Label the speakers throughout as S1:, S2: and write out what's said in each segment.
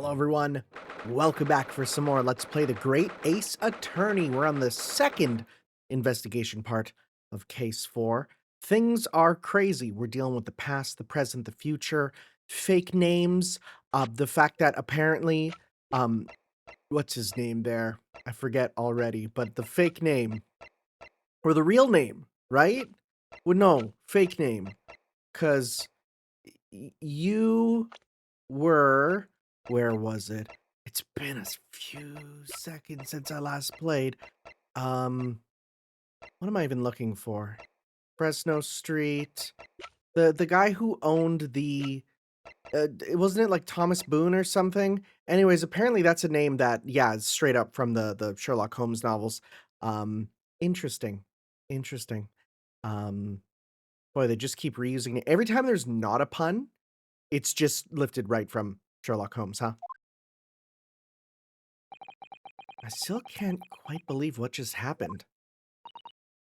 S1: Hello, everyone. Welcome back for some more Let's Play the Great Ace Attorney. We're on the second investigation part of Case 4. Things are crazy. We're dealing with the past, the present, the future, fake names, the fact that apparently, what's his name there? I forget already, but the fake name, or the real name, right? Well, no, fake name, because you were, where was it? It's been a few seconds since I last played. What am I even looking for? Fresno Street. The guy who owned the wasn't it like Thomas Boone or something? Anyways, apparently that's a name that, yeah, is straight up from the Sherlock Holmes novels. Interesting. Interesting. Um, Boy, they just keep reusing it. Every time there's not a pun, it's just lifted right from Sherlock Holmes, huh? I still can't quite believe what just happened.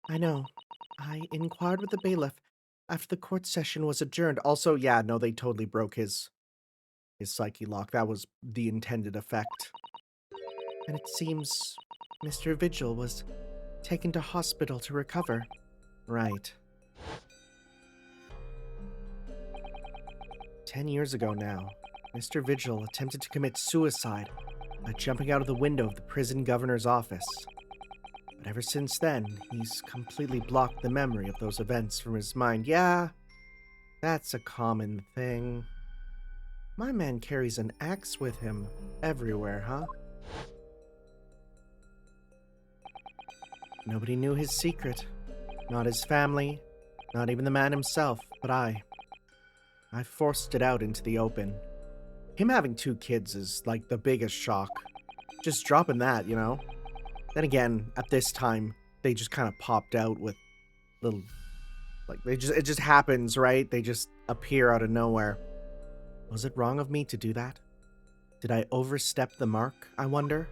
S1: I know. I inquired with the bailiff after the court session was adjourned. Also, yeah, no, they totally broke his psyche lock. That was the intended effect. And it seems Mr. Vigil was taken to hospital to recover. Right. 10 years ago now, Mr. Vigil attempted to commit suicide by jumping out of the window of the prison governor's office. But ever since then, he's completely blocked the memory of those events from his mind. Yeah, that's a common thing. My man carries an axe with him everywhere, huh? Nobody knew his secret. Not his family, not even the man himself, but I forced it out into the open. Him having 2 kids is like the biggest shock. Just dropping that, you know? Then again, at this time, they just kind of popped out with little, like, it just happens, right? They just appear out of nowhere. Was it wrong of me to do that? Did I overstep the mark, I wonder?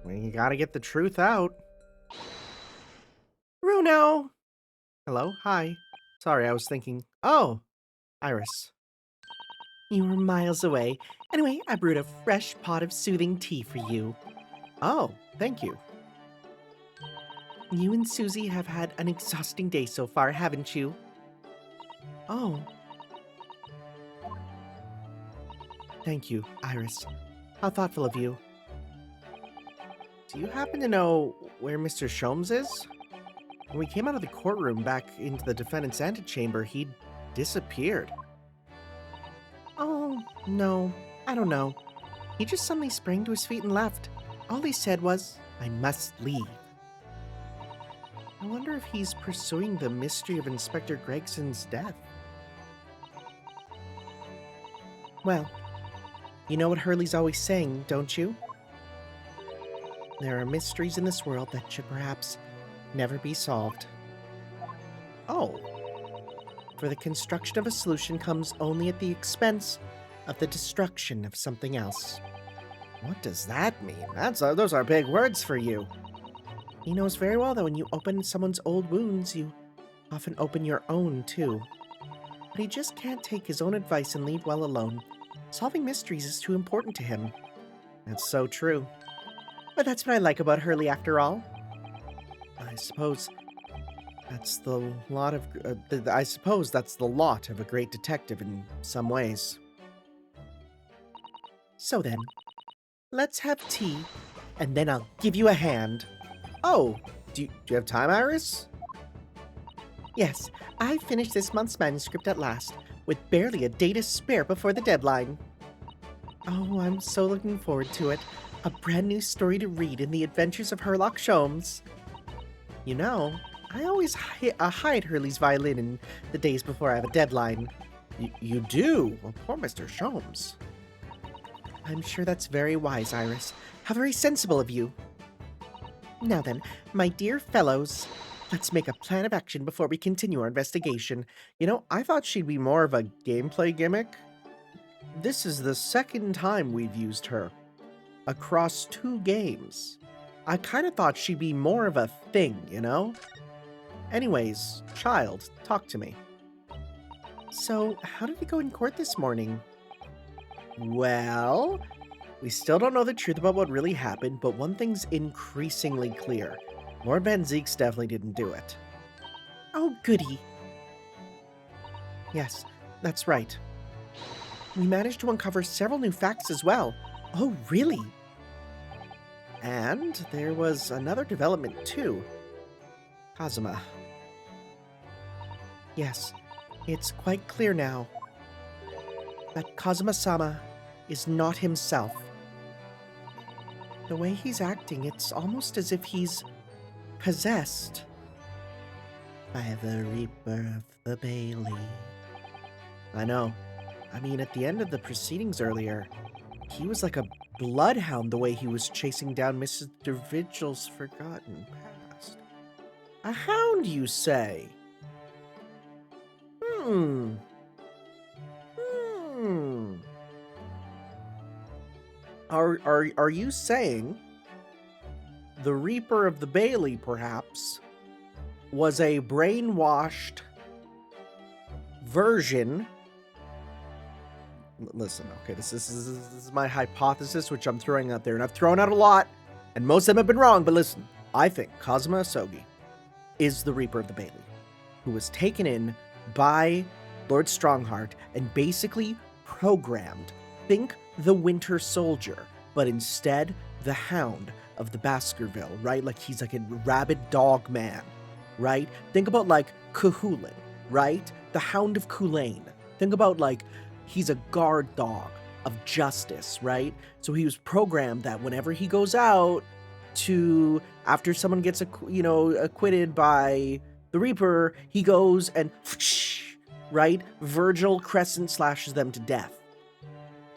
S1: Well, you gotta get the truth out. Bruno! Hello, hi. Sorry, I was thinking, oh, Iris. You were miles away. Anyway, I brewed a fresh pot of soothing tea for you. Oh, thank you. You and Susie have had an exhausting day so far, haven't you? Oh. Thank you, Iris. How thoughtful of you. Do you happen to know where Mr. Sholmes is? When we came out of the courtroom back into the defendant's antechamber, he'd disappeared. Oh, no, I don't know. He just suddenly sprang to his feet and left. All he said was, I must leave. I wonder if he's pursuing the mystery of Inspector Gregson's death. Well, you know what Hurley's always saying, don't you? There are mysteries in this world that should perhaps never be solved. Oh. For the construction of a solution comes only at the expense of the destruction of something else. What does that mean? Those are big words for you. He knows very well that when you open someone's old wounds, you often open your own, too. But he just can't take his own advice and leave well alone. Solving mysteries is too important to him. That's so true. But that's what I like about Hurley, after all. I suppose that's the lot of a great detective in some ways. So then, let's have tea, and then I'll give you a hand. Oh, do you have time, Iris? Yes, I finished this month's manuscript at last, with barely a day to spare before the deadline. Oh, I'm so looking forward to it. A brand new story to read in the adventures of Sherlock Holmes. You know, I always hide Hurley's violin in the days before I have a deadline. You do? Well, poor Mr. Sholmes. I'm sure that's very wise, Iris. How very sensible of you. Now then, my dear fellows, let's make a plan of action before we continue our investigation. You know, I thought she'd be more of a gameplay gimmick. This is the second time we've used her across 2 games. I kind of thought she'd be more of a thing, you know? Anyways, child, talk to me. So, how did it go in court this morning? Well, we still don't know the truth about what really happened, but one thing's increasingly clear. Lord Van Zieks definitely didn't do it. Oh, goody. Yes, that's right. We managed to uncover several new facts as well. Oh, really? And there was another development, too. Kazuma. Yes, it's quite clear now that Kazuma-sama is not himself. The way he's acting, it's almost as if he's possessed by the Reaper of the Bailey. I know. I mean, at the end of the proceedings earlier, he was like a bloodhound the way he was chasing down Mr. Vigil's forgotten past. A hound, you say? Hmm. Are you saying the Reaper of the Bailey, perhaps, was a brainwashed version? Listen, okay, this is my hypothesis, which I'm throwing out there, and I've thrown out a lot, and most of them have been wrong, but listen, I think Kazuma Asogi is the Reaper of the Bailey, who was taken in by Lord Stronghart and basically programmed. Think the Winter Soldier, but instead the Hound of the Baskerville, right? Like he's like a rabid dog man, right? Think about like Kahulin, right? The Hound of Kulain. Think about like he's a guard dog of justice, right? So he was programmed that whenever he goes out to, after someone gets acquitted by the Reaper, he goes and right? Vigil crescent slashes them to death.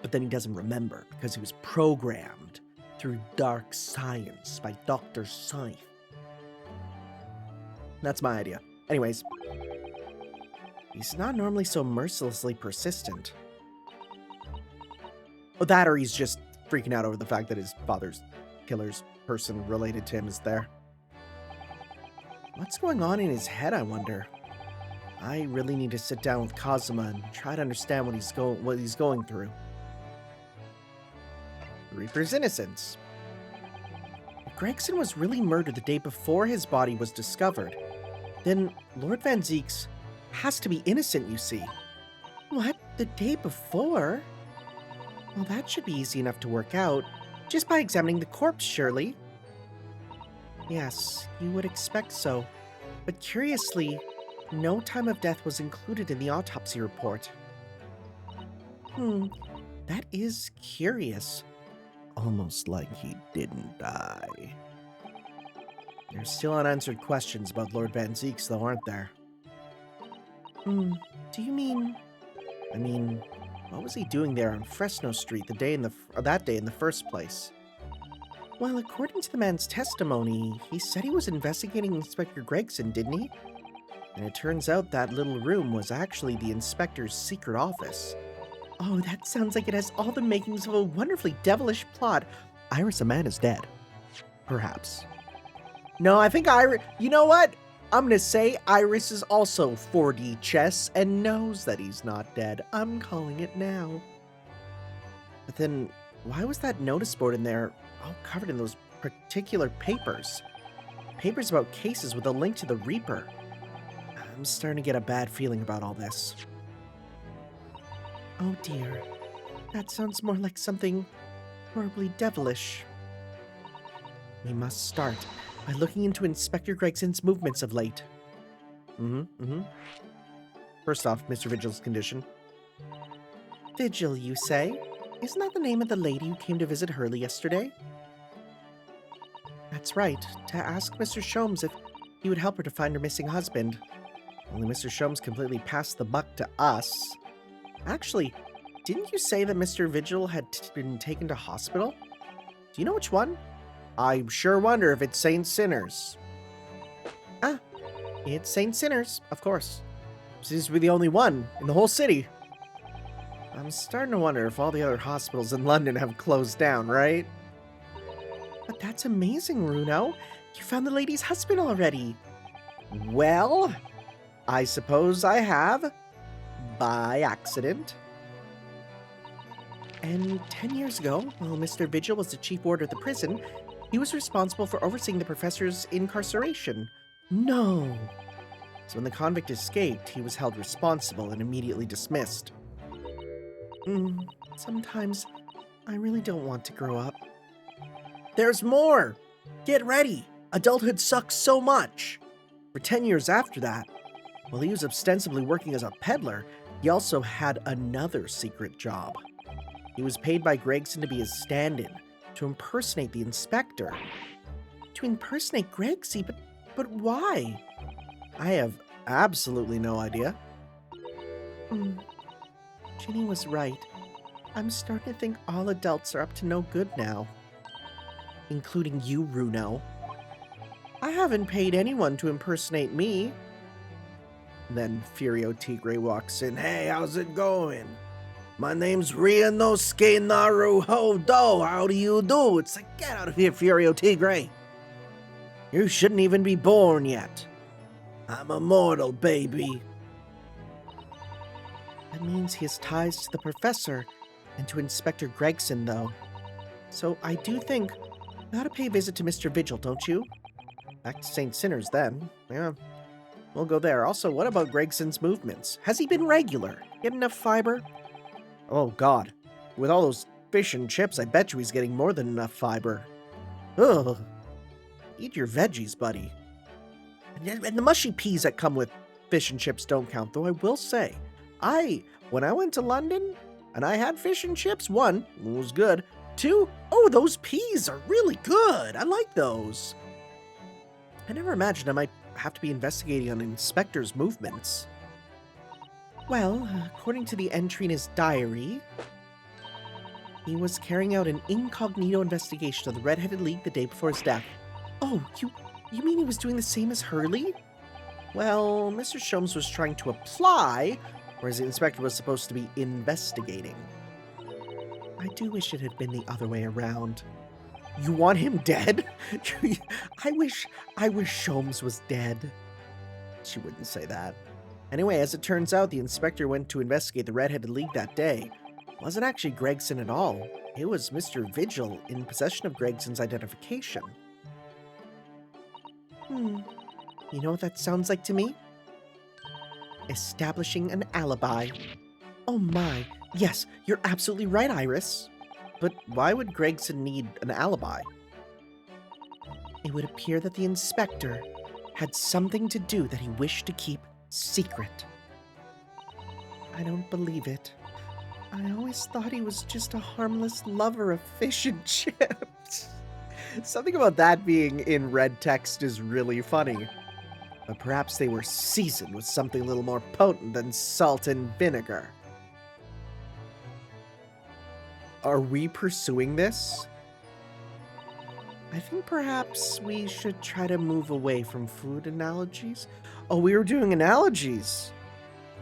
S1: But then he doesn't remember because he was programmed through dark science by Dr. Scythe. That's my idea. Anyways, he's not normally so mercilessly persistent. Well, that or he's just freaking out over the fact that his father's killer's person related to him is there. What's going on in his head, I wonder? I really need to sit down with Kazuma and try to understand what he's going through. The Reaper's innocence. If Gregson was really murdered the day before his body was discovered, then Lord Van Zieks has to be innocent, you see. What? The day before? Well, that should be easy enough to work out, just by examining the corpse, surely. Yes, you would expect so. But curiously, no time of death was included in the autopsy report. That is curious. Almost like he didn't die. There's still unanswered questions about Lord Van Zieks, though, aren't there? Do you mean... I mean, what was he doing there on Fresno Street that day in the first place? Well, according to the man's testimony, he said he was investigating Inspector Gregson, didn't he? And it turns out that little room was actually the inspector's secret office. Oh, that sounds like it has all the makings of a wonderfully devilish plot. Iris, a man, is dead. Perhaps. No, I think Iris... You know what? I'm gonna say Iris is also 4D chess and knows that he's not dead. I'm calling it now. But then, why was that notice board in there all covered in those particular papers? Papers about cases with a link to the Reaper. I'm starting to get a bad feeling about all this. Oh dear. That sounds more like something horribly devilish. We must start by looking into Inspector Gregson's movements of late. First off, Mr. Vigil's condition. Vigil, you say? Isn't that the name of the lady who came to visit Hurley yesterday? That's right, to ask Mr. Sholmes if he would help her to find her missing husband. Only Mr. Sholmes completely passed the buck to us. Actually, didn't you say that Mr. Vigil had been taken to hospital? Do you know which one? I sure wonder if it's St. Sinner's. Ah, it's St. Sinner's, of course. Seems to be the only one in the whole city. I'm starting to wonder if all the other hospitals in London have closed down, right? But that's amazing, Runo. You found the lady's husband already. Well, I suppose I have. By accident. And 10 years ago, while Mr. Vigil was the chief warder of the prison, he was responsible for overseeing the professor's incarceration. No! So when the convict escaped, he was held responsible and immediately dismissed. Sometimes I really don't want to grow up. There's more! Get ready! Adulthood sucks so much! For 10 years after that, while he was ostensibly working as a peddler, he also had another secret job. He was paid by Gregson to be his stand-in, to impersonate the inspector. To impersonate Gregsy? But why? I have absolutely no idea. Ginny was right. I'm starting to think all adults are up to no good now. Including you, Runo. I haven't paid anyone to impersonate me. Then Furio Tigre walks in. Hey, how's it going? My name's Ryunosuke Naruhodo. How do you do? It's like, get out of here, Furio Tigre. You shouldn't even be born yet. I'm immortal, baby. That means he has ties to the professor and to Inspector Gregson, though. So I do think we ought to pay a visit to Mr. Vigil, don't you? Back to St. Sinner's, then. Yeah, we'll go there. Also, what about Gregson's movements? Has he been regular? Get enough fiber? Oh, God. With all those fish and chips, I bet you he's getting more than enough fiber. Ugh. Eat your veggies, buddy. And the mushy peas that come with fish and chips don't count, though I will say, when I went to London, and I had fish and chips, 1, it was good. 2, oh, those peas are really good. I like those. I never imagined I might have to be investigating an inspector's movements. Well, according to the entry in his diary, he was carrying out an incognito investigation of the Red-Headed League the day before his death. Oh, you mean he was doing the same as Hurley? Well, Mr. Sholmes was trying to apply, whereas the inspector was supposed to be investigating. I do wish it had been the other way around. You want him dead? I wish Sholmes was dead. She wouldn't say that. Anyway, as it turns out, the inspector went to investigate the Red-Headed League that day. It wasn't actually Gregson at all. It was Mr. Vigil in possession of Gregson's identification. You know what that sounds like to me? Establishing an alibi. Oh my, yes, you're absolutely right, Iris. But why would Gregson need an alibi? It would appear that the inspector had something to do that he wished to keep secret. I don't believe it. I always thought he was just a harmless lover of fish and chips. Something about that being in red text is really funny. But perhaps they were seasoned with something a little more potent than salt and vinegar. Are we pursuing this? I think perhaps we should try to move away from food analogies. Oh, we were doing analogies.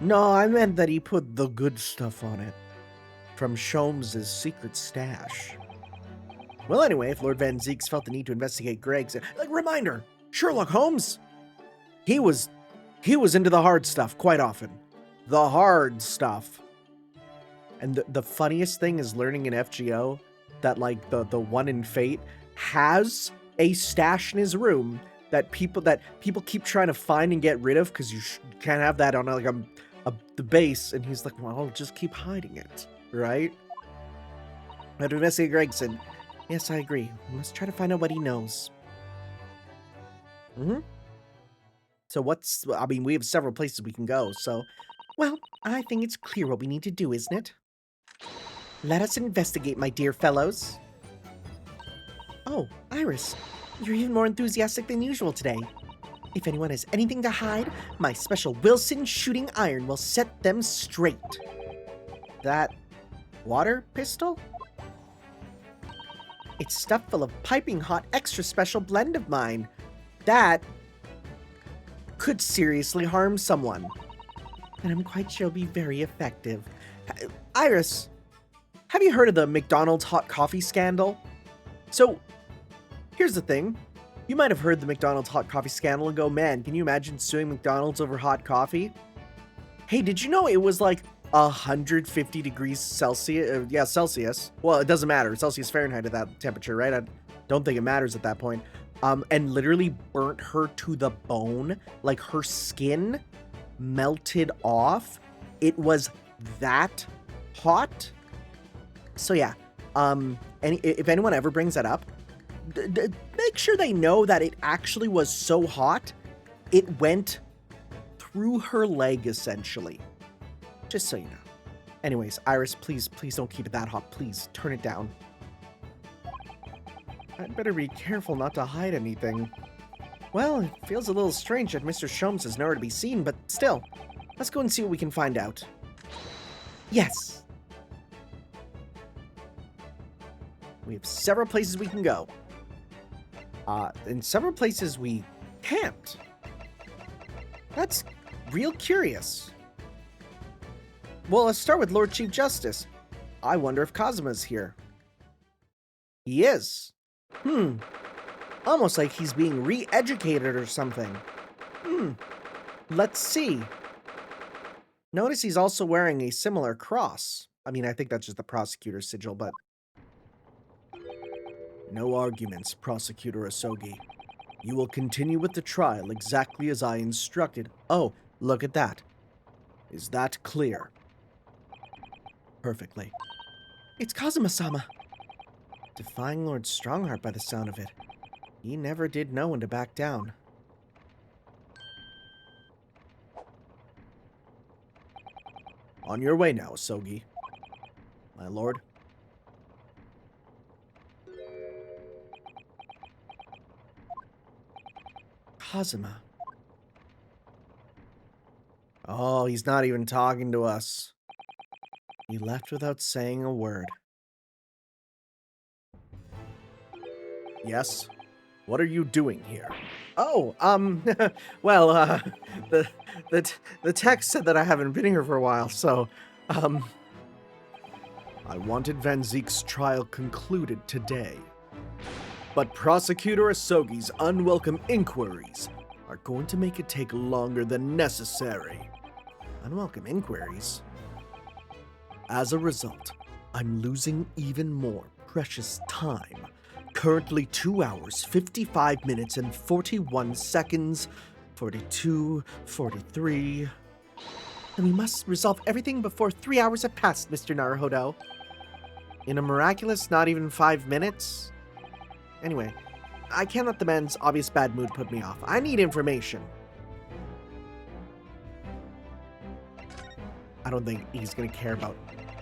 S1: No, I meant that he put the good stuff on it. From Sholmes' secret stash. Well, anyway, if Lord Van Zieks felt the need to investigate Greg's... reminder, Sherlock Holmes! He was into the hard stuff quite often. The hard stuff. And the funniest thing is learning in FGO that, the one in Fate has a stash in his room that people keep trying to find and get rid of because you can't have that on the base. And he's like, well, I'll just keep hiding it, right? I have to investigate Gregson. Yes, I agree. We must try to find out what he knows. So we have several places we can go, so... Well, I think it's clear what we need to do, isn't it? Let us investigate, my dear fellows. Oh, Iris, you're even more enthusiastic than usual today. If anyone has anything to hide, my special Wilson shooting iron will set them straight. That water pistol? It's stuffed full of piping hot extra special blend of mine. That could seriously harm someone. And I'm quite sure it'll be very effective. Iris, have you heard of the McDonald's hot coffee scandal? So, here's the thing. You might have heard the McDonald's hot coffee scandal and go, man, can you imagine suing McDonald's over hot coffee? Hey, did you know it was 150 degrees Celsius. Yeah, Celsius. Well, it doesn't matter. Celsius Fahrenheit at that temperature, right? I don't think it matters at that point. And literally burnt her to the bone. Like, her skin melted off. It was that hot. So yeah, and if anyone ever brings that up, make sure they know that it actually was so hot, it went through her leg, essentially. Just so you know. Anyways, Iris, please don't keep it that hot. Please, turn it down. I'd better be careful not to hide anything. Well, it feels a little strange that Mr. Sholmes is nowhere to be seen, but still, let's go and see what we can find out. Yes! We have several places we can go. And several places we can't. That's real curious. Well, let's start with Lord Chief Justice. I wonder if Kazuma's here. He is. Almost like he's being re-educated or something. Let's see. Notice he's also wearing a similar cross. I mean, I think that's just the prosecutor's sigil, but... No arguments, Prosecutor Asogi. You will continue with the trial exactly as I instructed. Oh, look at that. Is that clear? Perfectly. It's Kazuma-sama. Defying Lord Stronghart by the sound of it. He never did know when to back down. On your way now, Asogi. My lord. Kazuma. Oh, he's not even talking to us. He left without saying a word. Yes? What are you doing here? Oh, well, the text said that I haven't been here for a while, so, I wanted Van Zieks' trial concluded today. But Prosecutor Asogi's unwelcome inquiries are going to make it take longer than necessary. Unwelcome inquiries? As a result, I'm losing even more precious time. Currently 2 hours, 55 minutes, and 41 seconds. 42, 43... And we must resolve everything before 3 hours have passed, Mr. Naruhodo. In a miraculous not even 5 minutes? Anyway, I can't let the man's obvious bad mood put me off. I need information. I don't think he's going to care about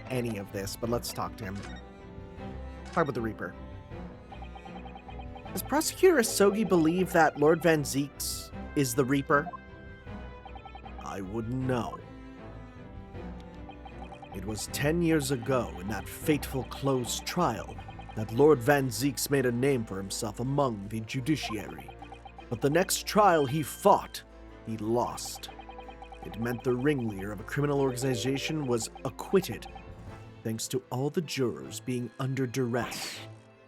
S1: any of this, but let's talk to him. Talk about the Reaper. Does Prosecutor Asogi believe that Lord Van Zieks is the Reaper? I wouldn't know. It was 10 years ago in that fateful closed trial that Lord Van Zieks made a name for himself among the judiciary. But the next trial he fought, he lost. It meant the ringleader of a criminal organization was acquitted, thanks to all the jurors being under duress.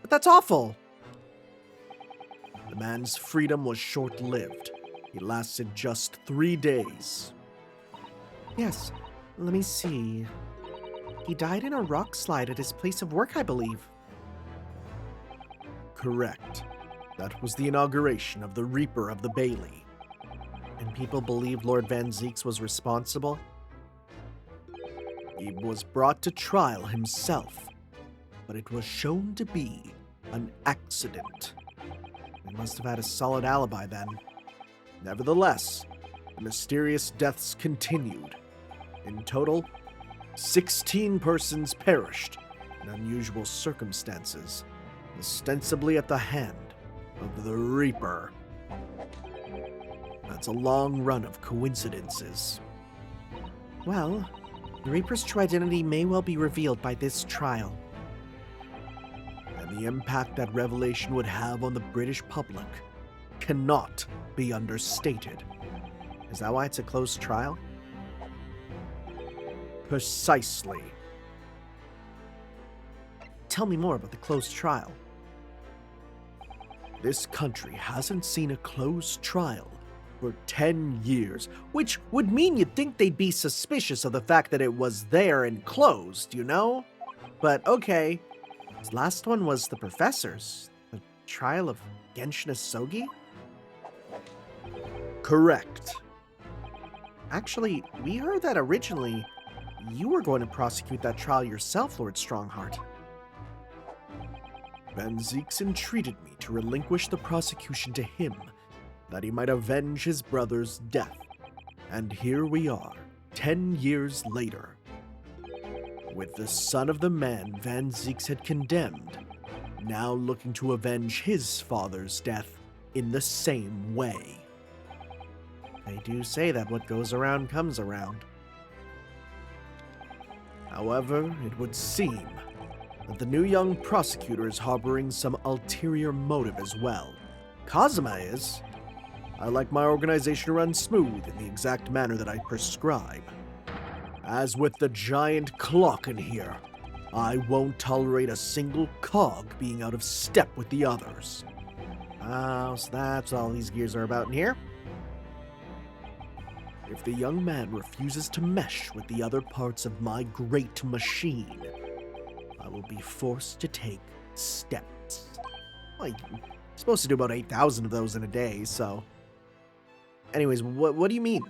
S1: But that's awful! The man's freedom was short-lived. He lasted just 3 days. Yes, let me see. He died in a rock slide at his place of work, I believe. Correct. That was the inauguration of the Reaper of the Bailey. And people believed Lord Van Zieks was responsible? He was brought to trial himself, but it was shown to be an accident. He must have had a solid alibi then. Nevertheless, the mysterious deaths continued. In total, 16 persons perished in unusual circumstances, ostensibly at the hand of the Reaper. That's a long run of coincidences. Well, the Reaper's true identity may well be revealed by this trial. And the impact that revelation would have on the British public cannot be understated. Is that why it's a closed trial? Precisely. Tell me more about the closed trial. This country hasn't seen a closed trial for 10 years, which would mean you'd think they'd be suspicious of the fact that it was there and closed, you know? But okay. This last one was the professor's. The trial of Genshin Asogi? Correct. Actually, we heard that originally you were going to prosecute that trial yourself, Lord Stronghart. Van Zieks entreated me to relinquish the prosecution to him, that he might avenge his brother's death. And here we are, 10 years later, with the son of the man Van Zieks had condemned, now looking to avenge his father's death in the same way. They do say that what goes around comes around. However, it would seem that the new young prosecutor is harboring some ulterior motive as well. Kazuma is. I like my organization to run smooth in the exact manner that I prescribe. As with the giant clock in here, I won't tolerate a single cog being out of step with the others. So that's all these gears are about in here. If the young man refuses to mesh with the other parts of my great machine, I will be forced to take steps. Well, you're supposed to do about 8,000 of those in a day, so... Anyways, what do you mean?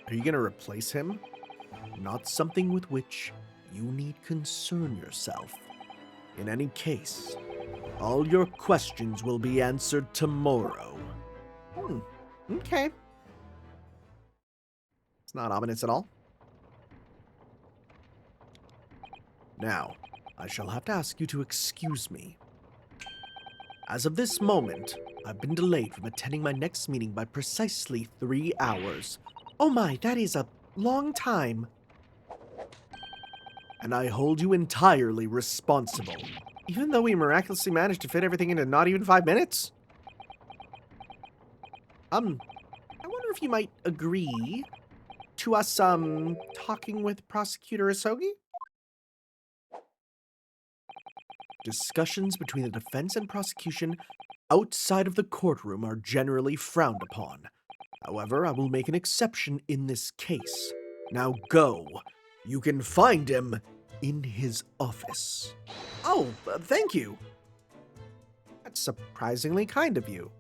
S1: Are you gonna replace him? Not something with which you need concern yourself. In any case, all your questions will be answered tomorrow. Okay. It's not ominous at all. Now, I shall have to ask you to excuse me. As of this moment, I've been delayed from attending my next meeting by precisely 3 hours. Oh my, that is a long time. And I hold you entirely responsible. Even though we miraculously managed to fit everything into not even 5 minutes? I wonder if you might agree to us, talking with Prosecutor Asogi? Discussions between the defense and prosecution outside of the courtroom are generally frowned upon. However, I will make an exception in this case. Now go. You can find him in his office. Oh, thank you. That's surprisingly kind of you.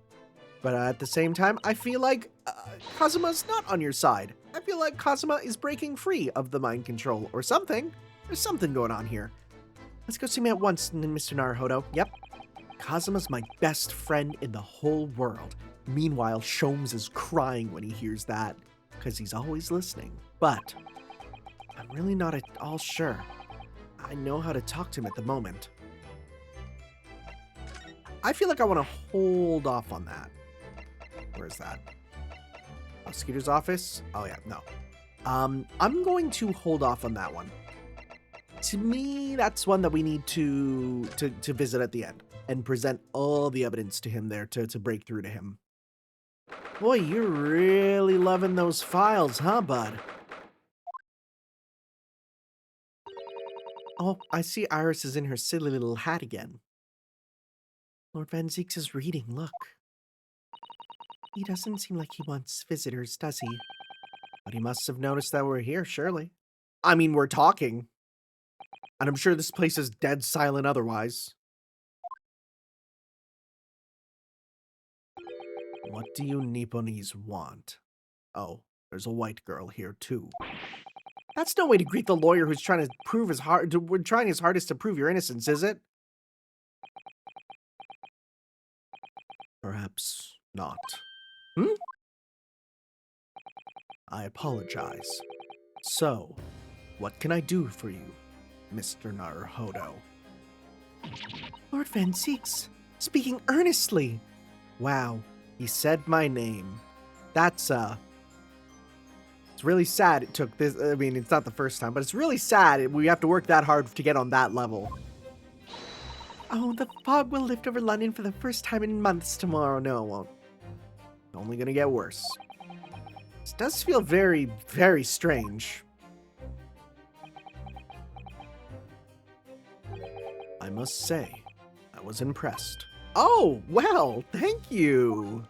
S1: But at the same time, I feel like Kazuma's not on your side. I feel like Kazuma is breaking free of the mind control or something. There's something going on here. Let's go see me at once, Mr. Naruhodo. Yep. Kazuma's my best friend in the whole world. Meanwhile, Sholmes is crying when he hears that, because he's always listening. But I'm really not at all sure. I know how to talk to him at the moment. I feel like I want to hold off on that. Where is that? Prosecutor's office? Oh yeah, no. I'm going to hold off on that one. To me, that's one that we need to visit at the end and present all the evidence to him there to break through to him. Boy, you're really loving those files, huh, bud? Oh, I see Iris is in her silly little hat again. Lord Van Zieks is reading, look. He doesn't seem like he wants visitors, does he? But he must have noticed that we're here, surely. I mean, we're talking. And I'm sure this place is dead silent otherwise. What do you Nipponese want? Oh, there's a white girl here, too. That's no way to greet the lawyer who's trying to prove his trying his hardest to prove your innocence, is it? Perhaps not. I apologize. So, what can I do for you, Mr. Naruhodo? Lord Van Zieks, speaking earnestly. Wow, he said my name. That's, it's really sad it took this, I mean, it's not the first time, but it's really sad we have to work that hard to get on that level. Oh, the fog will lift over London for the first time in months tomorrow. No, it won't. It's only gonna get worse. This does feel very, very strange. I must say, I was impressed. Oh, well, thank you.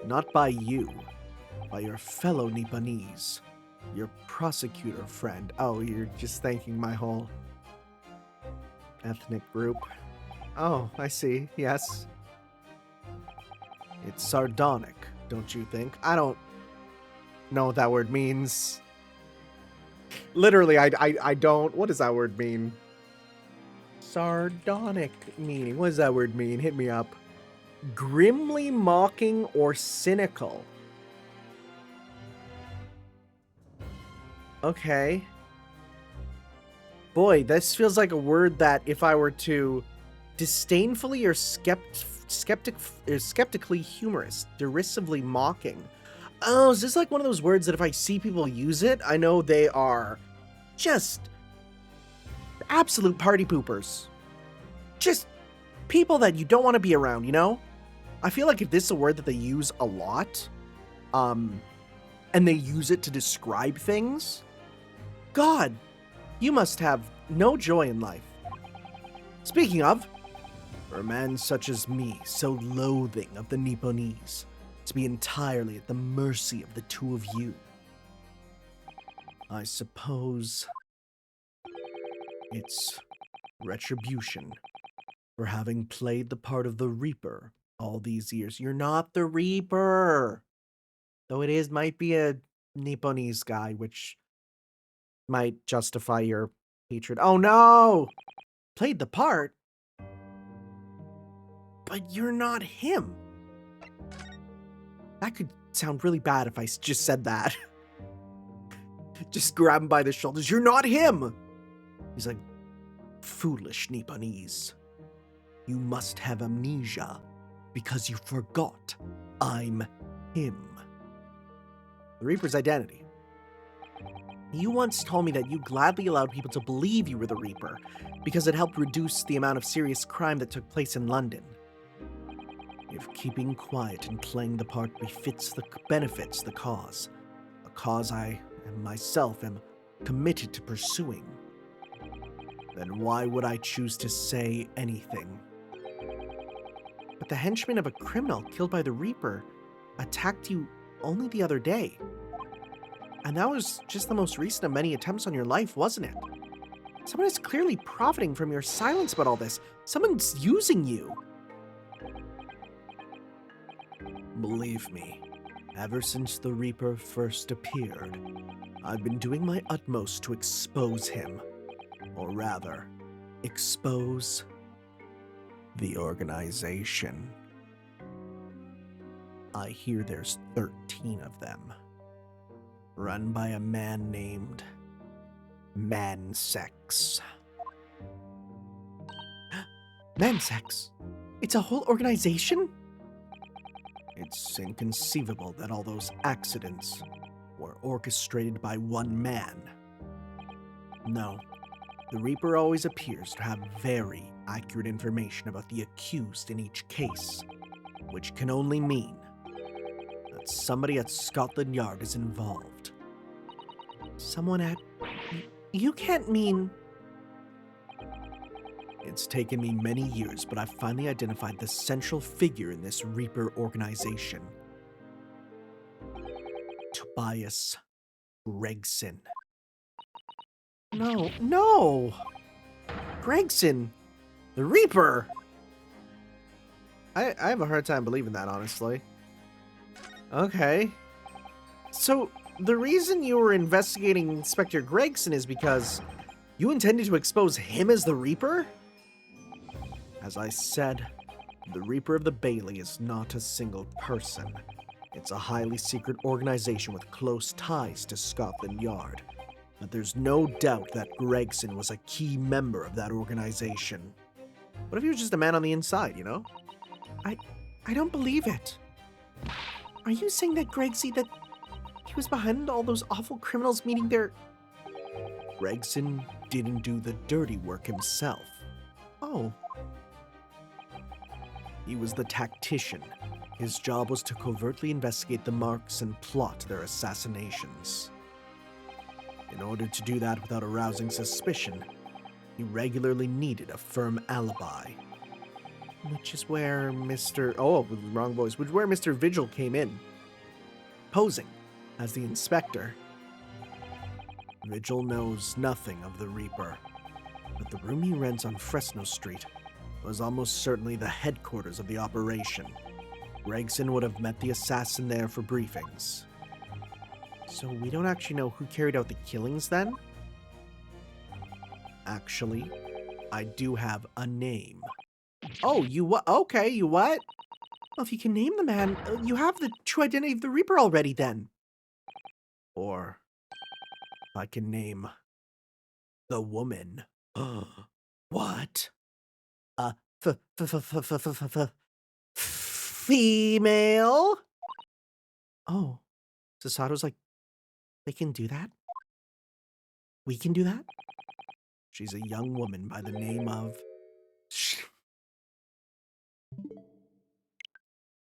S1: Not by you, by your fellow Nipponese, your prosecutor friend. Oh, you're just thanking my whole ethnic group. Oh, I see, yes. It's sardonic, don't you think? I don't know what that word means. Literally, I don't. What does that word mean? Sardonic meaning. What does that word mean? Hit me up. Grimly mocking or cynical. Okay. Boy, this feels like a word that if I were to disdainfully or skeptically humorous, derisively mocking. Oh, is this like one of those words that if I see people use it, I know they are just absolute party poopers. Just people that you don't want to be around, you know? I feel like if this is a word that they use a lot, and they use it to describe things, God, you must have no joy in life. Speaking of, for a man such as me, so loathing of the Nipponese, to be entirely at the mercy of the two of you, I suppose it's retribution for having played the part of the Reaper all these years. You're not the Reaper! Though it might be a Nipponese guy, which might justify your hatred. Oh no! Played the part? But you're not him. That could sound really bad if I just said that. Just grab him by the shoulders. You're not him! He's like, foolish Nipponese. You must have amnesia because you forgot I'm him. The Reaper's identity. You once told me that you gladly allowed people to believe you were the Reaper because it helped reduce the amount of serious crime that took place in London. If keeping quiet and playing the part benefits the cause, a cause I myself am committed to pursuing, then why would I choose to say anything? But the henchman of a criminal killed by the Reaper attacked you only the other day. And that was just the most recent of many attempts on your life, wasn't it? Someone is clearly profiting from your silence about all this. Someone's using you. Believe me, ever since the Reaper first appeared, I've been doing my utmost to expose him. Or rather, expose the organization. I hear there's 13 of them, run by a man named Mansex. Mansex? It's a whole organization? It's inconceivable that all those accidents were orchestrated by one man. No, the Reaper always appears to have very accurate information about the accused in each case, which can only mean that somebody at Scotland Yard is involved. Someone at... You can't mean... It's taken me many years, but I've finally identified the central figure in this Reaper organization. Tobias Gregson. No! Gregson! The Reaper! I have a hard time believing that, honestly. Okay. So, the reason you were investigating Inspector Gregson is because you intended to expose him as the Reaper? As I said, the Reaper of the Bailey is not a single person. It's a highly secret organization with close ties to Scotland Yard. But there's no doubt that Gregson was a key member of that organization. What if he was just a man on the inside, you know? I don't believe it. Are you saying that that he was behind all those awful criminals meeting their... Gregson didn't do the dirty work himself. Oh. He was the tactician. His job was to covertly investigate the marks and plot their assassinations. In order to do that without arousing suspicion, he regularly needed a firm alibi. Which is where wrong voice. Which is where Mr. Vigil came in, posing as the inspector. Vigil knows nothing of the Reaper, but the room he rents on Fresno Street was almost certainly the headquarters of the operation. Gregson would have met the assassin there for briefings. So we don't actually know who carried out the killings then? Actually, I do have a name. Oh, you what? Okay, you what? Well, if you can name the man, you have the true identity of the Reaper already then. Or I can name the woman. What? Female? Oh, Sasato's like, they can do that? We can do that? She's a young woman by the name of...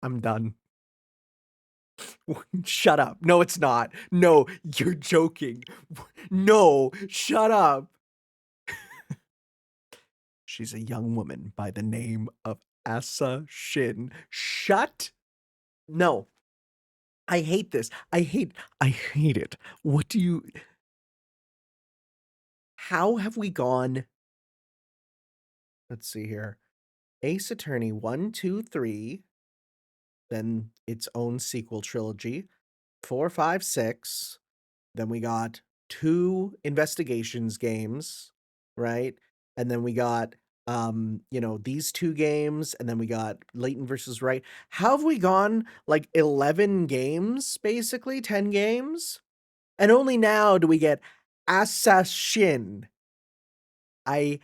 S1: I'm done. Shut up. No, it's not. No, you're joking. No, shut up. She's a young woman by the name of Asa Shin. Shut. No. I hate this. I hate it. What do you... How have we gone... Let's see here. Ace Attorney 1, 2, 3. Then its own sequel trilogy. 4, 5, 6. Then we got 2 investigations games, right? And then we got these 2 games, and then we got Leighton versus Wright. How have we gone like 11 games, basically 10 games? And only now do we get Assassin. I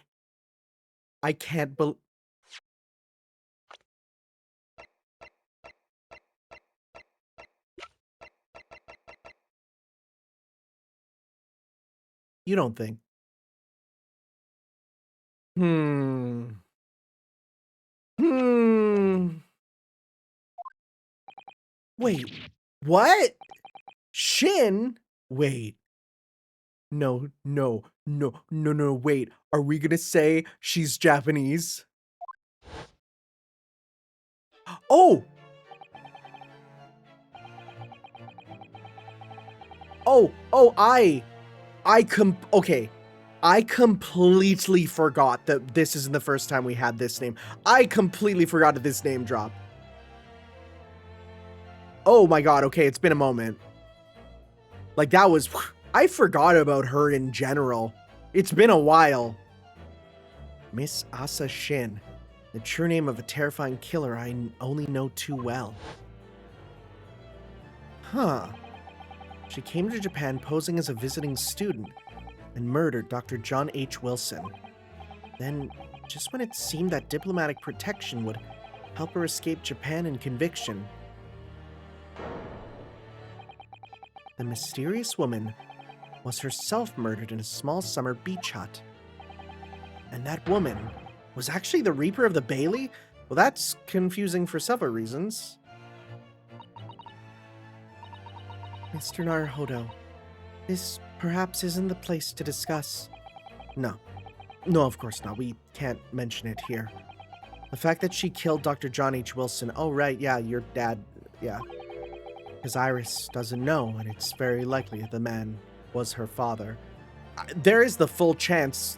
S1: can't believe... You don't think? Wait, what? Shin? Wait. No, wait. Are we gonna say she's Japanese? Oh! Okay. I completely forgot that this isn't the first time we had this name. I completely forgot that this name dropped. Oh my god, okay, it's been a moment. Like, that was... I forgot about her in general. It's been a while. Miss Asa Shin. The true name of a terrifying killer I only know too well. Huh. She came to Japan posing as a visiting student and murdered Dr. John H. Wilson. Then, just when it seemed that diplomatic protection would help her escape Japan and conviction, the mysterious woman was herself murdered in a small summer beach hut. And that woman was actually the Reaper of the Bailey? Well, that's confusing for several reasons. Mr. Naruhodo, this perhaps isn't the place to discuss. No, of course not. We can't mention it here. The fact that she killed Dr. John H. Wilson, oh right, yeah, your dad, yeah. Because Iris doesn't know, and it's very likely that the man was her father. There is the full chance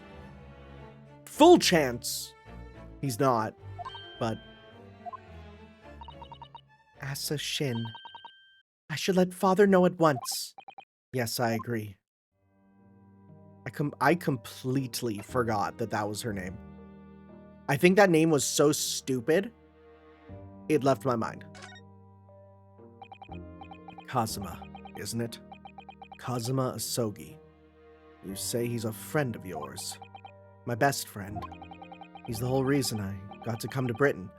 S1: he's not, but... Asa Shin. I should let father know at once. Yes, I agree. I completely forgot that was her name. I think that name was so stupid, it left my mind. Kazuma, isn't it? Kazuma Asogi. You say he's a friend of yours. My best friend. He's the whole reason I got to come to Britain.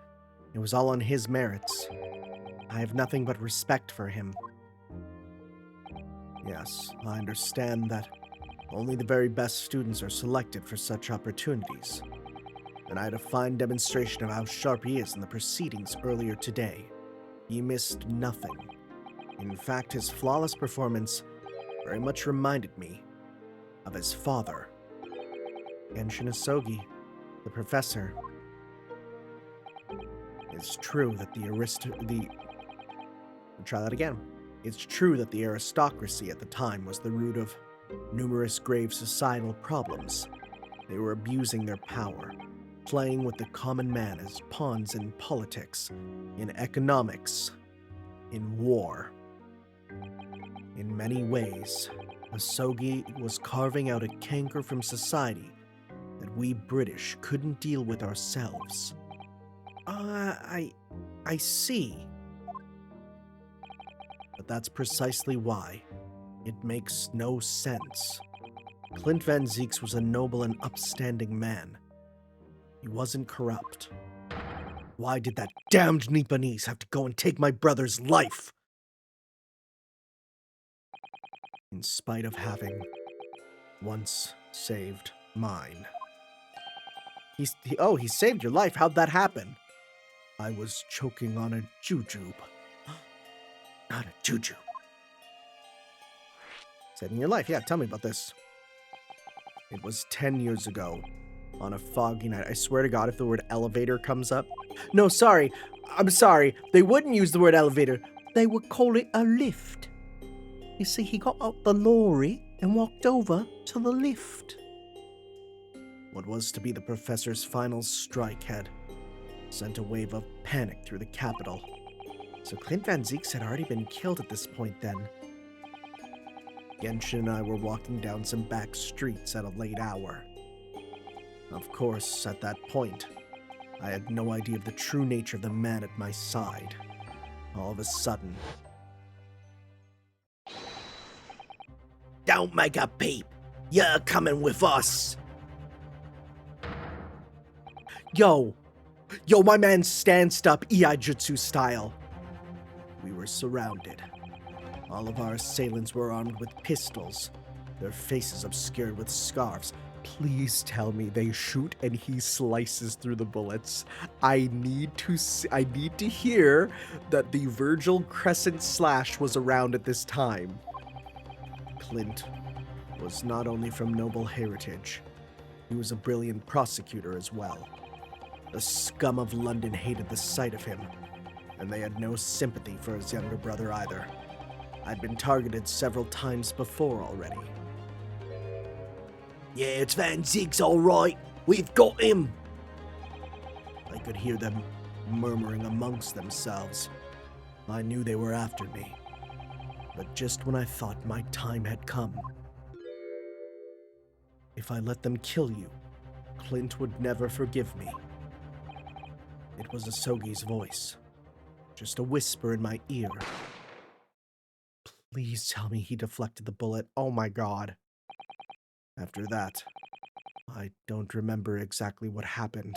S1: It was all on his merits. I have nothing but respect for him. Yes, I understand that only the very best students are selected for such opportunities. And I had a fine demonstration of how sharp he is in the proceedings earlier today. He missed nothing. In fact, his flawless performance very much reminded me of his father, Genshin Asogi, the professor. It's true that try that again. It's true that the aristocracy at the time was the root of numerous grave societal problems. They were abusing their power, playing with the common man as pawns in politics, in economics, in war. In many ways, Asogi was carving out a canker from society that we British couldn't deal with ourselves. I see. But that's precisely why. It makes no sense. Clint Van Zieks was a noble and upstanding man. He wasn't corrupt. Why did that damned Nipponese have to go and take my brother's life? In spite of having once saved mine. He saved your life. How'd that happen? I was choking on a jujube. Not a jujube. Saving your life. Yeah, tell me about this. It was 10 years ago, on a foggy night. I swear to God, if the word elevator comes up... No, sorry. I'm sorry. They wouldn't use the word elevator. They would call it a lift. You see, he got out the lorry and walked over to the lift. What was to be the professor's final strike had sent a wave of panic through the capital. So Clint Van Zieks had already been killed at this point then. Genshin and I were walking down some back streets at a late hour. Of course, at that point, I had no idea of the true nature of the man at my side. All of a sudden... Don't make a peep! You're coming with us! Yo, my man stanced up Iaijutsu style. We were surrounded. All of our assailants were armed with pistols, their faces obscured with scarves. Please tell me they shoot and he slices through the bullets. I need to hear that the Vigil Crescent Slash was around at this time. Clint was not only from noble heritage, he was a brilliant prosecutor as well. The scum of London hated the sight of him, and they had no sympathy for his younger brother either. I'd been targeted several times before already. Yeah, it's Van Zieks, all right. We've got him. I could hear them murmuring amongst themselves. I knew they were after me. But just when I thought my time had come. If I let them kill you, Clint would never forgive me. It was Asogi's voice. Just a whisper in my ear. Please tell me he deflected the bullet. Oh my God. After that, I don't remember exactly what happened.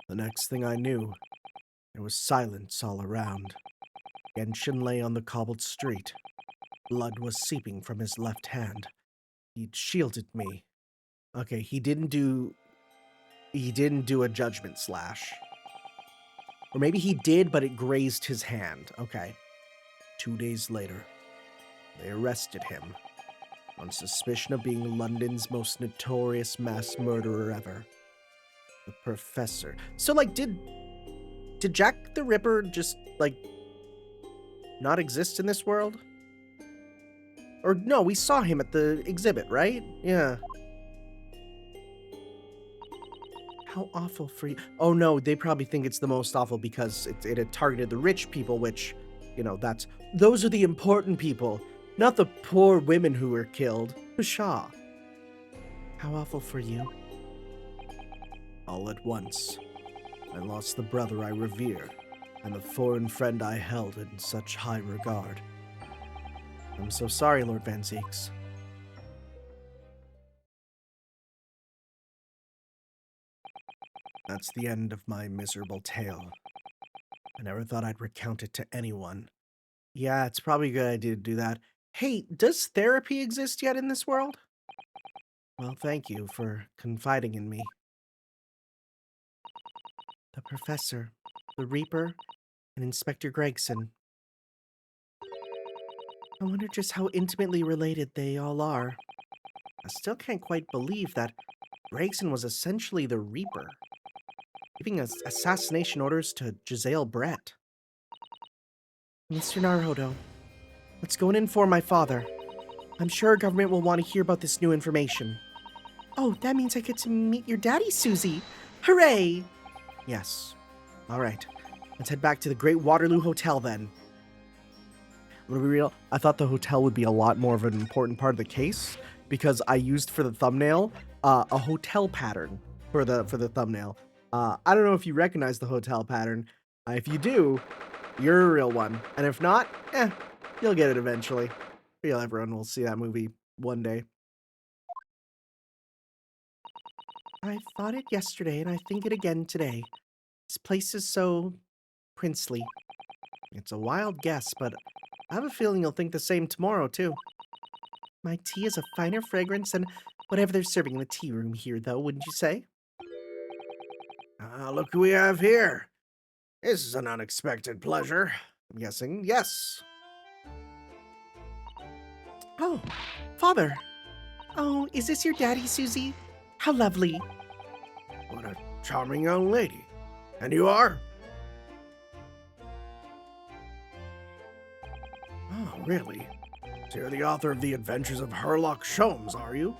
S1: The next thing I knew, there was silence all around. Genshin lay on the cobbled street. Blood was seeping from his left hand. He'd shielded me. Okay, he didn't do a judgment slash. Or maybe he did, but it grazed his hand. Okay. 2 days later, they arrested him on suspicion of being London's most notorious mass murderer ever. The Professor. So, like, did Jack the Ripper just, like, not exist in this world? Or, no, we saw him at the exhibit, right? Yeah. How awful for you. Oh, no, they probably think it's the most awful because it had targeted the rich people, which, you know, those are the important people, not the poor women who were killed. Pshaw. How awful for you. All at once, I lost the brother I revered and the foreign friend I held in such high regard. I'm so sorry, Lord Van Zieks. That's the end of my miserable tale. I never thought I'd recount it to anyone. Yeah, it's probably a good idea to do that. Hey, does therapy exist yet in this world? Well, thank you for confiding in me. The Professor, the Reaper, and Inspector Gregson. I wonder just how intimately related they all are. I still can't quite believe that Gregson was essentially the Reaper. giving us assassination orders to Giselle Brett. Mr. Naruhodo, let's go and inform my father. I'm sure our government will want to hear about this new information. Oh, that means I get to meet your daddy, Susie. Hooray! Yes. All right. Let's head back to the Great Waterloo Hotel then. I'm gonna be real. I thought the hotel would be a lot more of an important part of the case because I used for the thumbnail a hotel pattern for the thumbnail. I don't know if you recognize the hotel pattern. If you do, you're a real one, and if not, you'll get it eventually. Everyone will see that movie one day. I thought it yesterday, and I think it again today. This place is so princely. It's a wild guess, but I have a feeling you'll think the same tomorrow, too. My tea is a finer fragrance than whatever they're serving in the tea room here, though, wouldn't you say?
S2: Look who we have here. This is an unexpected pleasure.
S1: I'm guessing yes. Oh, Father. Oh, is this your daddy, Susie? How lovely.
S2: What a charming young lady. And you are? Oh, really? So you're the author of The Adventures of Sherlock Holmes, are you?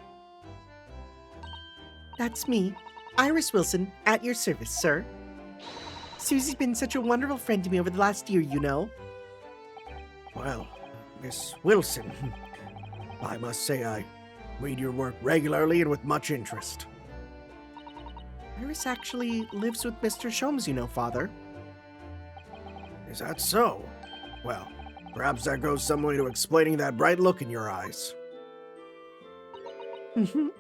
S1: That's me, Iris Wilson, at your service, sir. Susie's been such a wonderful friend to me over the last year, you know.
S2: Well, Miss Wilson, I must say I read your work regularly and with much interest.
S1: Iris actually lives with Mr. Sholmes, you know, Father.
S2: Is that so? Well, perhaps that goes some way to explaining that bright look in your eyes.
S1: You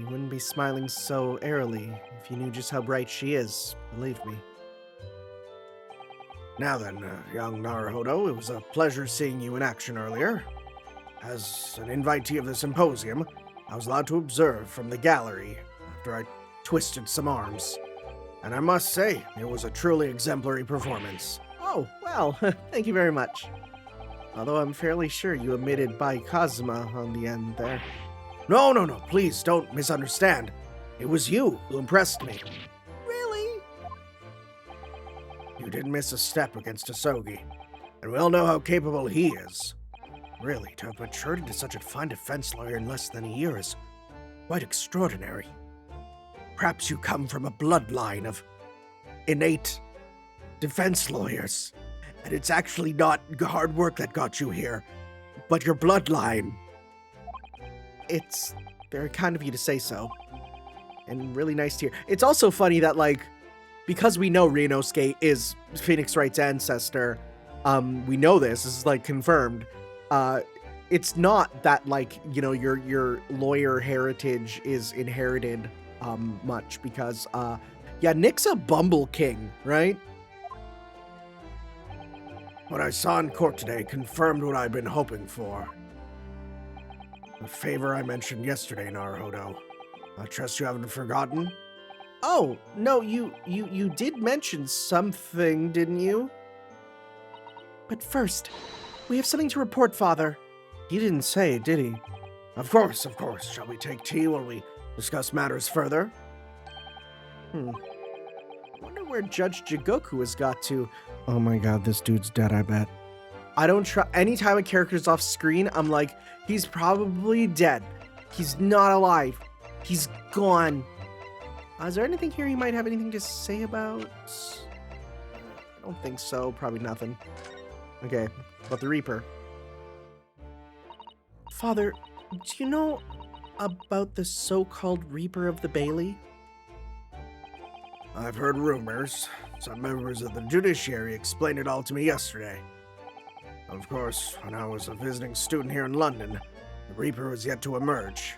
S1: wouldn't be smiling so airily if you knew just how bright she is, believe me.
S2: Now then, young Naruhodo, it was a pleasure seeing you in action earlier. As an invitee of the symposium, I was allowed to observe from the gallery after I twisted some arms. And I must say, it was a truly exemplary performance.
S1: Oh, well, thank you very much. Although I'm fairly sure you omitted Bai Kazuma on the end there.
S2: No, please don't misunderstand. It was you who impressed me.
S1: Really?
S2: You didn't miss a step against Asogi, and we all know how capable he is. Really, to have matured into such a fine defense lawyer in less than a year is quite extraordinary. Perhaps you come from a bloodline of innate defense lawyers, and it's actually not hard work that got you here, but your bloodline.
S1: It's very kind of you to say so. And really nice to hear. It's also funny that, like, because we know Ryunosuke is Phoenix Wright's ancestor, we know this is, like, confirmed. It's not that, like, you know, your lawyer heritage is inherited, much, because, yeah, Nick's a Bumble King, right?
S2: What I saw in court today confirmed what I'd been hoping for. The favor I mentioned yesterday, Naruhodo. I trust you haven't forgotten?
S1: Oh, no, you did mention something, didn't you? But first, we have something to report, Father. He didn't say, did he?
S2: Of course. Shall we take tea while we discuss matters further?
S1: I wonder where Judge Jigoku has got to. Oh my god, this dude's dead, I bet. I don't try. Anytime a character's off screen, I'm like, he's probably dead. He's not alive. He's gone. Is there anything here you might have anything to say about? I don't think so. Probably nothing. Okay, about the Reaper. Father, do you know about the so-called Reaper of the Bailey?
S2: I've heard rumors. Some members of the judiciary explained it all to me yesterday. Of course, when I was a visiting student here in London, the Reaper was yet to emerge.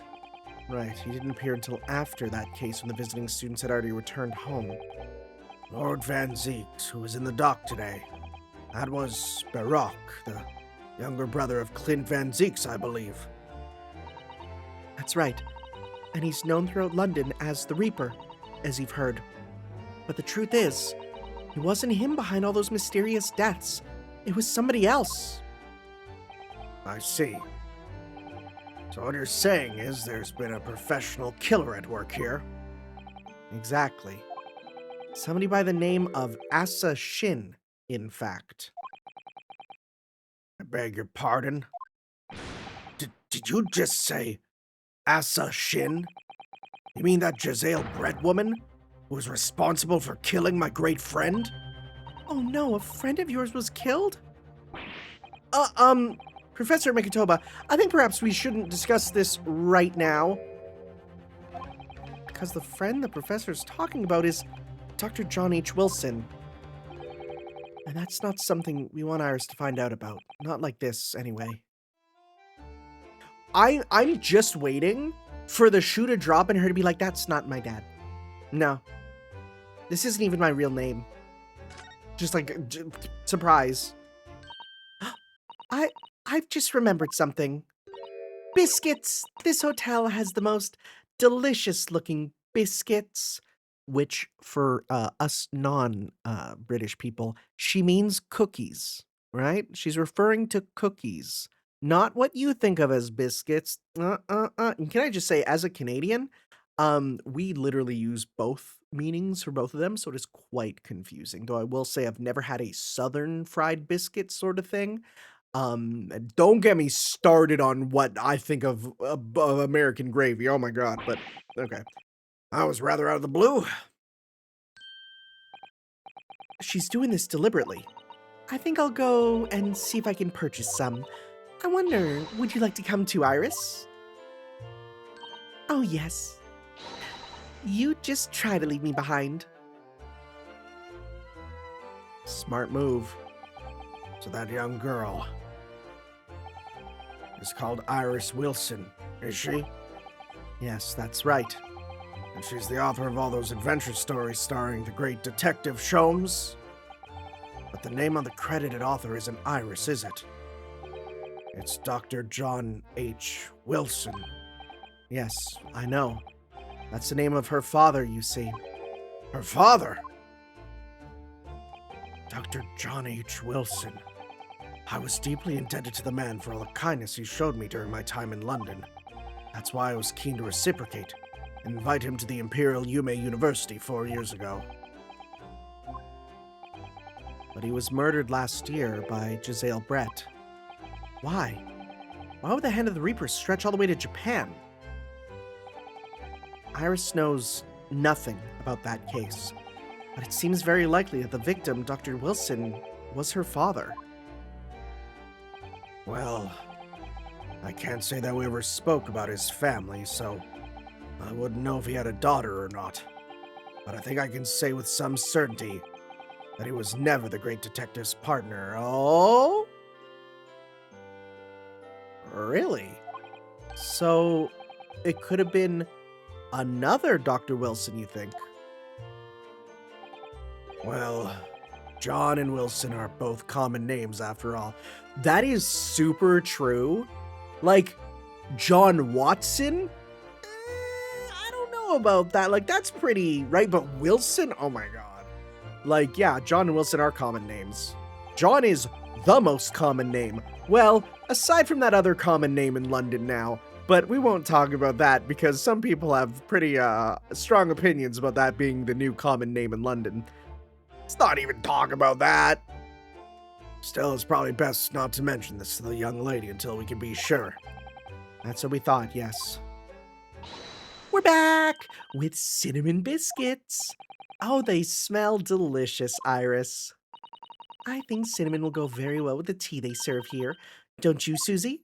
S1: Right, he didn't appear until after that case when the visiting students had already returned home.
S2: Lord Van Zieks, who was in the dock today. That was Baroque, the younger brother of Clint Van Zieks, I believe.
S1: That's right. And he's known throughout London as the Reaper, as you've heard. But the truth is, it wasn't him behind all those mysterious deaths. It was somebody else.
S2: I see. So what you're saying is there's been a professional killer at work here?
S1: Exactly. Somebody by the name of Asa Shin, in fact.
S2: I beg your pardon? Did you just say Asa Shin? You mean that Giselle Brett woman who was responsible for killing my great friend?
S1: Oh no, a friend of yours was killed? Uh, Professor Mikotoba, I think perhaps we shouldn't discuss this right now. Because the friend the professor's talking about is Dr. John H. Wilson. And that's not something we want Iris to find out about. Not like this, anyway. I'm just waiting for the shoe to drop and her to be like, that's not my dad. No. This isn't even my real name. Just like, surprise. I've just remembered something. Biscuits! This hotel has the most delicious looking biscuits. Which, for us non-British people, she means cookies, right? She's referring to cookies. Not what you think of as biscuits. And can I just say, as a Canadian, we literally use both meanings for both of them, so it is quite confusing. Though I will say I've never had a southern fried biscuit sort of thing. Don't get me started on what I think of American gravy. Oh my god, but okay.
S2: I was rather out of the blue.
S1: She's doing this deliberately. I think I'll go and see if I can purchase some. I wonder, would you like to come too, Iris? Oh, yes. You just try to leave me behind.
S2: Smart move. So that young girl is called Iris Wilson, is she?
S1: Yes, that's right.
S2: And she's the author of all those adventure stories starring the great Detective Sholmes. But the name on the credited author isn't Iris, is it? It's Dr. John H. Wilson.
S1: Yes, I know. That's the name of her father, you see.
S2: Her father? Dr. John H. Wilson. I was deeply indebted to the man for all the kindness he showed me during my time in London. That's why I was keen to reciprocate and invite him to the Imperial Yume University 4 years ago.
S1: But he was murdered last year by Giselle Brett. Why? Why would the Hand of the Reaper stretch all the way to Japan? Iris knows nothing about that case, but it seems very likely that the victim, Dr. Wilson, was her father.
S2: Well, I can't say that we ever spoke about his family, so I wouldn't know if he had a daughter or not. But I think I can say with some certainty that he was never the great detective's partner.
S1: Oh? Really? So, it could have been another Dr. Wilson, you think?
S2: Well, John and Wilson are both common names after all.
S1: That is super true. Like, John Watson? I don't know about that. Like, that's pretty, right? But Wilson? Oh my god. Like, yeah, John and Wilson are common names. John is the most common name. Well, aside from that other common name in London now. But we won't talk about that because some people have pretty strong opinions about that being the new common name in London. Let's not even talk about that.
S2: Still, it's probably best not to mention this to the young lady until we can be sure.
S1: That's what we thought, yes. We're back with cinnamon biscuits. Oh, they smell delicious, Iris. I think cinnamon will go very well with the tea they serve here. Don't you, Susie?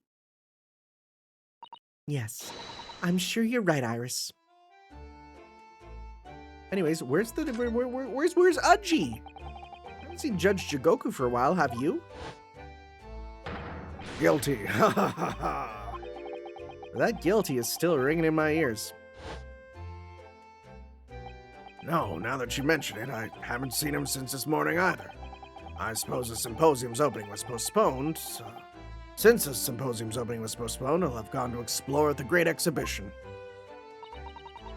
S1: Yes, I'm sure you're right, Iris. Anyways, where's Uji? I haven't seen Judge Jigoku for a while, have you?
S2: Guilty. Ha ha ha ha.
S1: That guilty is still ringing in my ears.
S2: No, now that you mention it, I haven't seen him since this morning either. I suppose the symposium's opening was postponed, so since the symposium's opening was postponed, I'll have gone to explore the Great Exhibition.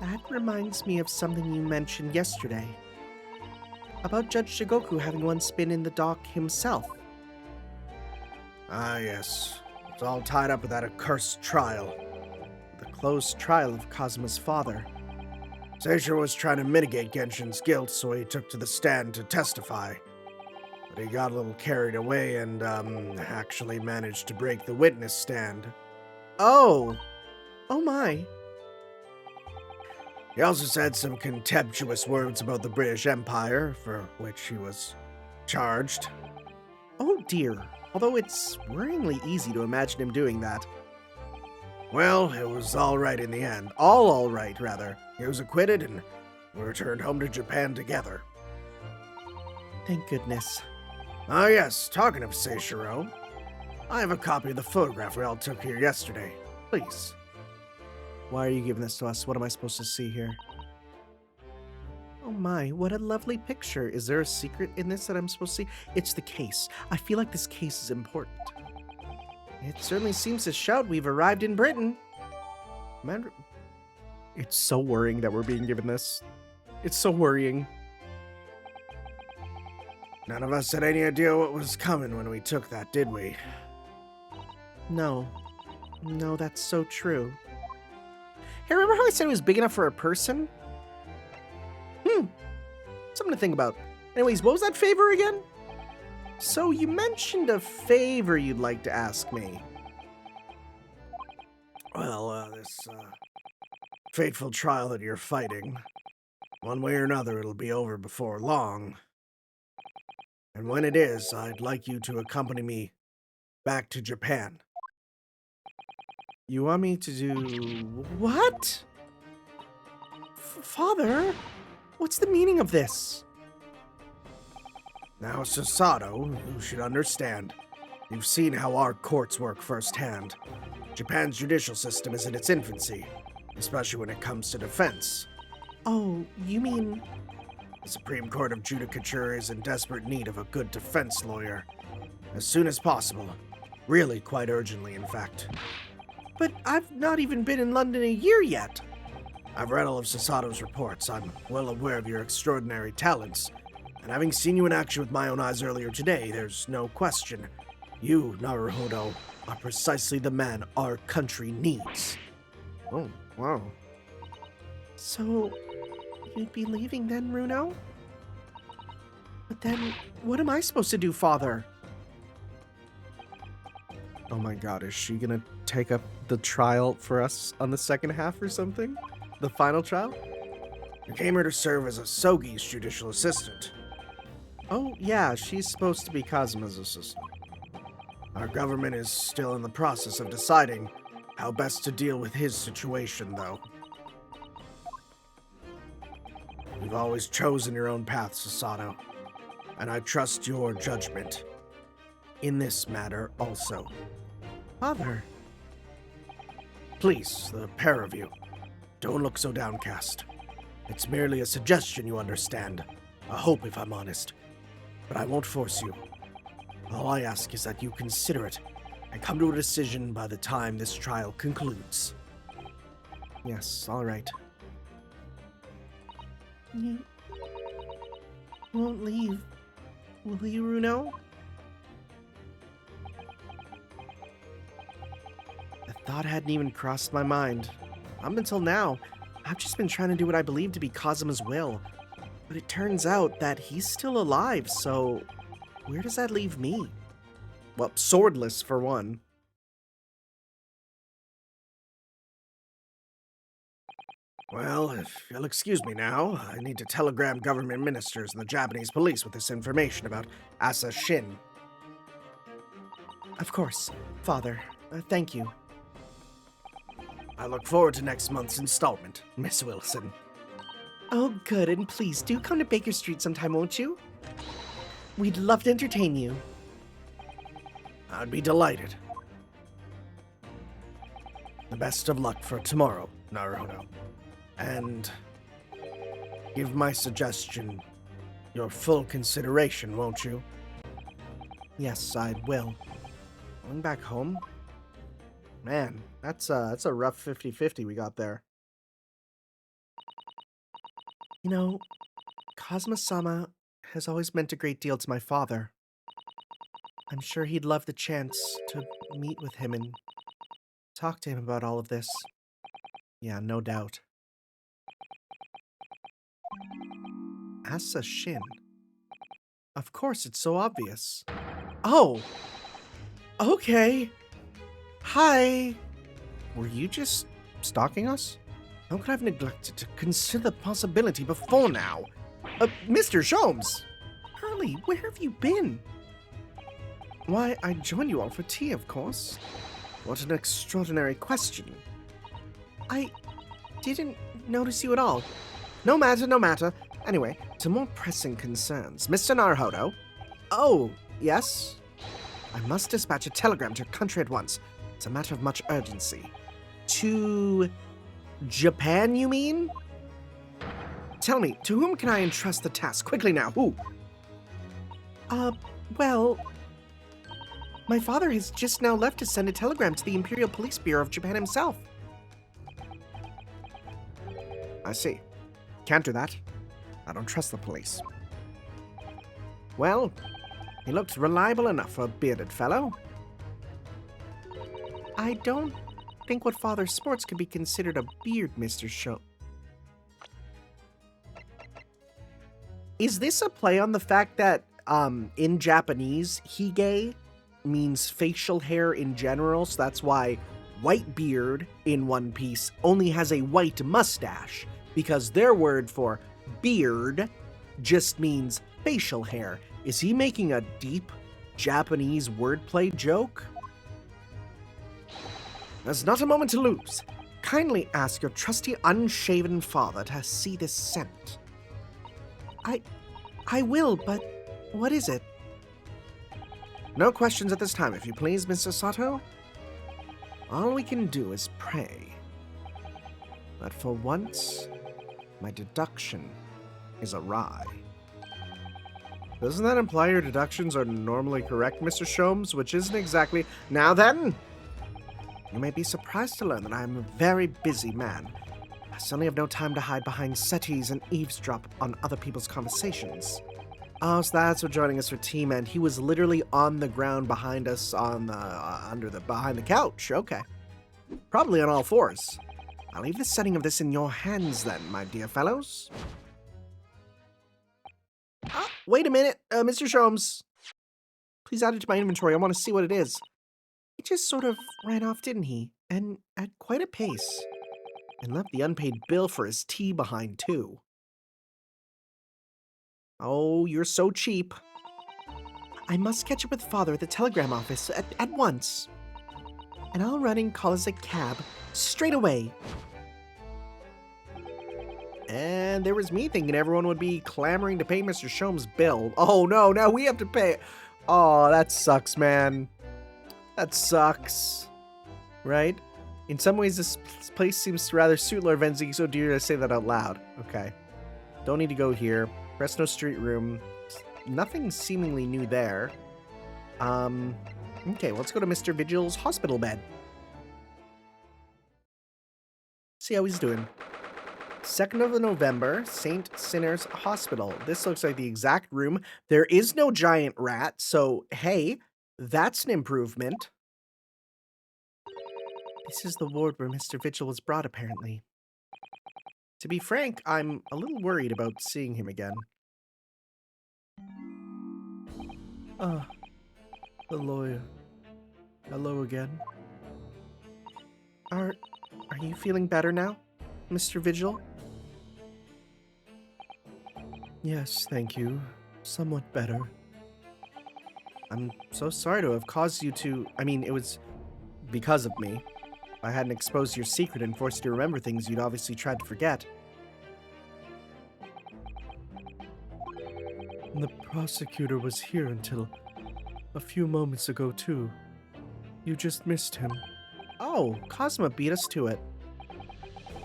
S1: That reminds me of something you mentioned yesterday. About Judge Shigoku having once been in the dock himself.
S2: Ah, yes. It's all tied up with that accursed trial.
S1: The closed trial of Kazuma's father.
S2: Seishiro was trying to mitigate Genshin's guilt, so he took to the stand to testify. But he got a little carried away and, actually managed to break the witness stand.
S1: Oh! Oh my.
S2: He also said some contemptuous words about the British Empire, for which he was charged.
S1: Oh dear. Although it's worryingly easy to imagine him doing that.
S2: Well, it was all right in the end. All right, rather. He was acquitted and we returned home to Japan together.
S1: Thank goodness.
S2: Ah yes, talking of Seishiro, I have a copy of the photograph we all took here yesterday. Please.
S1: Why are you giving this to us? What am I supposed to see here? Oh my, what a lovely picture. Is there a secret in this that I'm supposed to see? It's the case. I feel like this case is important. It certainly seems to shout we've arrived in Britain. Man, it's so worrying that we're being given this. It's so worrying.
S2: None of us had any idea what was coming when we took that, did we?
S1: No. No, that's so true. Hey, remember how I said it was big enough for a person? Something to think about. Anyways, what was that favor again? So you mentioned a favor you'd like to ask me.
S2: Well, this fateful trial that you're fighting, one way or another, it'll be over before long. And when it is, I'd like you to accompany me back to Japan.
S1: You want me to do what? Father, what's the meaning of this?
S2: Now, Susato, you should understand. You've seen how our courts work firsthand. Japan's judicial system is in its infancy, especially when it comes to defense.
S1: Oh, you mean...
S2: The Supreme Court of Judicature is in desperate need of a good defense lawyer. As soon as possible. Really, quite urgently, in fact.
S1: But I've not even been in London a year yet.
S2: I've read all of Sasato's reports. I'm well aware of your extraordinary talents. And having seen you in action with my own eyes earlier today, there's no question. You, Naruhodo, are precisely the man our country needs.
S1: Oh, wow. So, you'd be leaving then, Runo? But then, what am I supposed to do, Father? Oh my god, is she gonna take up the trial for us on the second half or something? The final trial?
S2: You came here to serve as a Sogi's judicial assistant.
S1: Oh, yeah, she's supposed to be Kazuma's assistant.
S2: Our government is still in the process of deciding how best to deal with his situation, though. You've always chosen your own path, Susato, and I trust your judgment. In this matter also.
S1: Father.
S2: Please, the pair of you, don't look so downcast. It's merely a suggestion, you understand. A hope, if I'm honest. But I won't force you. All I ask is that you consider it and come to a decision by the time this trial concludes.
S1: Yes, all right. You won't leave, will you, Runo? The thought hadn't even crossed my mind. Up until now, I've just been trying to do what I believe to be Kazuma's will. But it turns out that he's still alive, so where does that leave me? Well, swordless for one.
S2: Well, if you'll excuse me now, I need to telegram government ministers and the Japanese police with this information about Asa Shin.
S1: Of course, Father. Thank you.
S2: I look forward to next month's installment, Miss Wilson.
S1: Oh, good, and please do come to Baker Street sometime, won't you? We'd love to entertain you.
S2: I'd be delighted. The best of luck for tomorrow, Naruhodo. And give my suggestion your full consideration, won't you?
S1: Yes, I will. Going back home? Man, that's a rough 50-50 we got there. You know, Kazuma-sama has always meant a great deal to my father. I'm sure he'd love the chance to meet with him and talk to him about all of this. Yeah, no doubt.
S2: Asa Shin. Of course, it's so obvious. Oh! Okay. Hi! Were you just stalking us? How could I have neglected to consider the possibility before now? Mr. Sholmes! Hurley, where have you been? Why, I joined you all for tea, of course. What an extraordinary question. I didn't notice you at all. No matter, no matter. Anyway, to more pressing concerns. Mr. Naruhodo? Oh, yes? I must dispatch a telegram to your country at once. It's a matter of much urgency. To Japan, you mean? Tell me, to whom can I entrust the task? Quickly now, who? Well, my father has just now left to send a telegram to the Imperial Police Bureau of Japan himself. I see. Can't do that. I don't trust the police. Well, he looked reliable enough for a bearded fellow. I don't think what father sports could be considered a beard, Mr. Sho. Is this a play on the fact that, in Japanese, hige means facial hair in general, so that's why Whitebeard in One Piece only has a white mustache, because their word for beard just means facial hair. Is he making a deep Japanese wordplay joke? There's not a moment to lose. Kindly ask your trusty unshaven father to see this sent. I will, but what is it? No questions at this time, if you please, Mr. Sato. All we can do is pray that for once, my deduction is awry. Doesn't that imply your deductions are normally correct, Mr. Sholmes? Which isn't exactly... Now then! You may be surprised to learn that I am a very busy man. I certainly have no time to hide behind settees and eavesdrop on other people's conversations. Oh, so that's what joining us for tea meant. He was literally on the ground behind us on the, behind the couch. Okay. Probably on all fours. I'll leave the setting of this in your hands then, my dear fellows. Oh, wait a minute, Mr. Sholmes. Please add it to my inventory. I want to see what it is. He just sort of ran off, didn't he? And at quite a pace. And left the unpaid bill for his tea behind, too. Oh, you're so cheap. I must catch up with father at the telegram office at once. And I'll run and call us a cab straight away. And there was me thinking everyone would be clamoring to pay Mr. Sholmes' bill. Oh no, now we have to pay it. Oh, that sucks, man. That sucks. Right? In some ways, this place seems to rather suit Lord Van Zieks. So dear to say that out loud. Okay. Don't need to go here. Fresno Street Room. Nothing seemingly new there. Okay, let's go to Mr. Vigil's hospital bed. See how he's doing. 2nd of November, St. Sinner's Hospital. This looks like the exact room. There is no giant rat, so hey, that's an improvement. This is the ward where Mr. Vigil was brought, apparently. To be frank, I'm a little worried about seeing him again. Ah, the lawyer. Hello again. Are you feeling better now, Mr. Vigil? Yes, thank you. Somewhat better. I'm so sorry to have caused you to... I mean, it was because of me. If I hadn't exposed your secret and forced you to remember things you'd obviously tried to forget. The prosecutor was here until a few moments ago, too. You just missed him. Oh, Cosma beat us to it.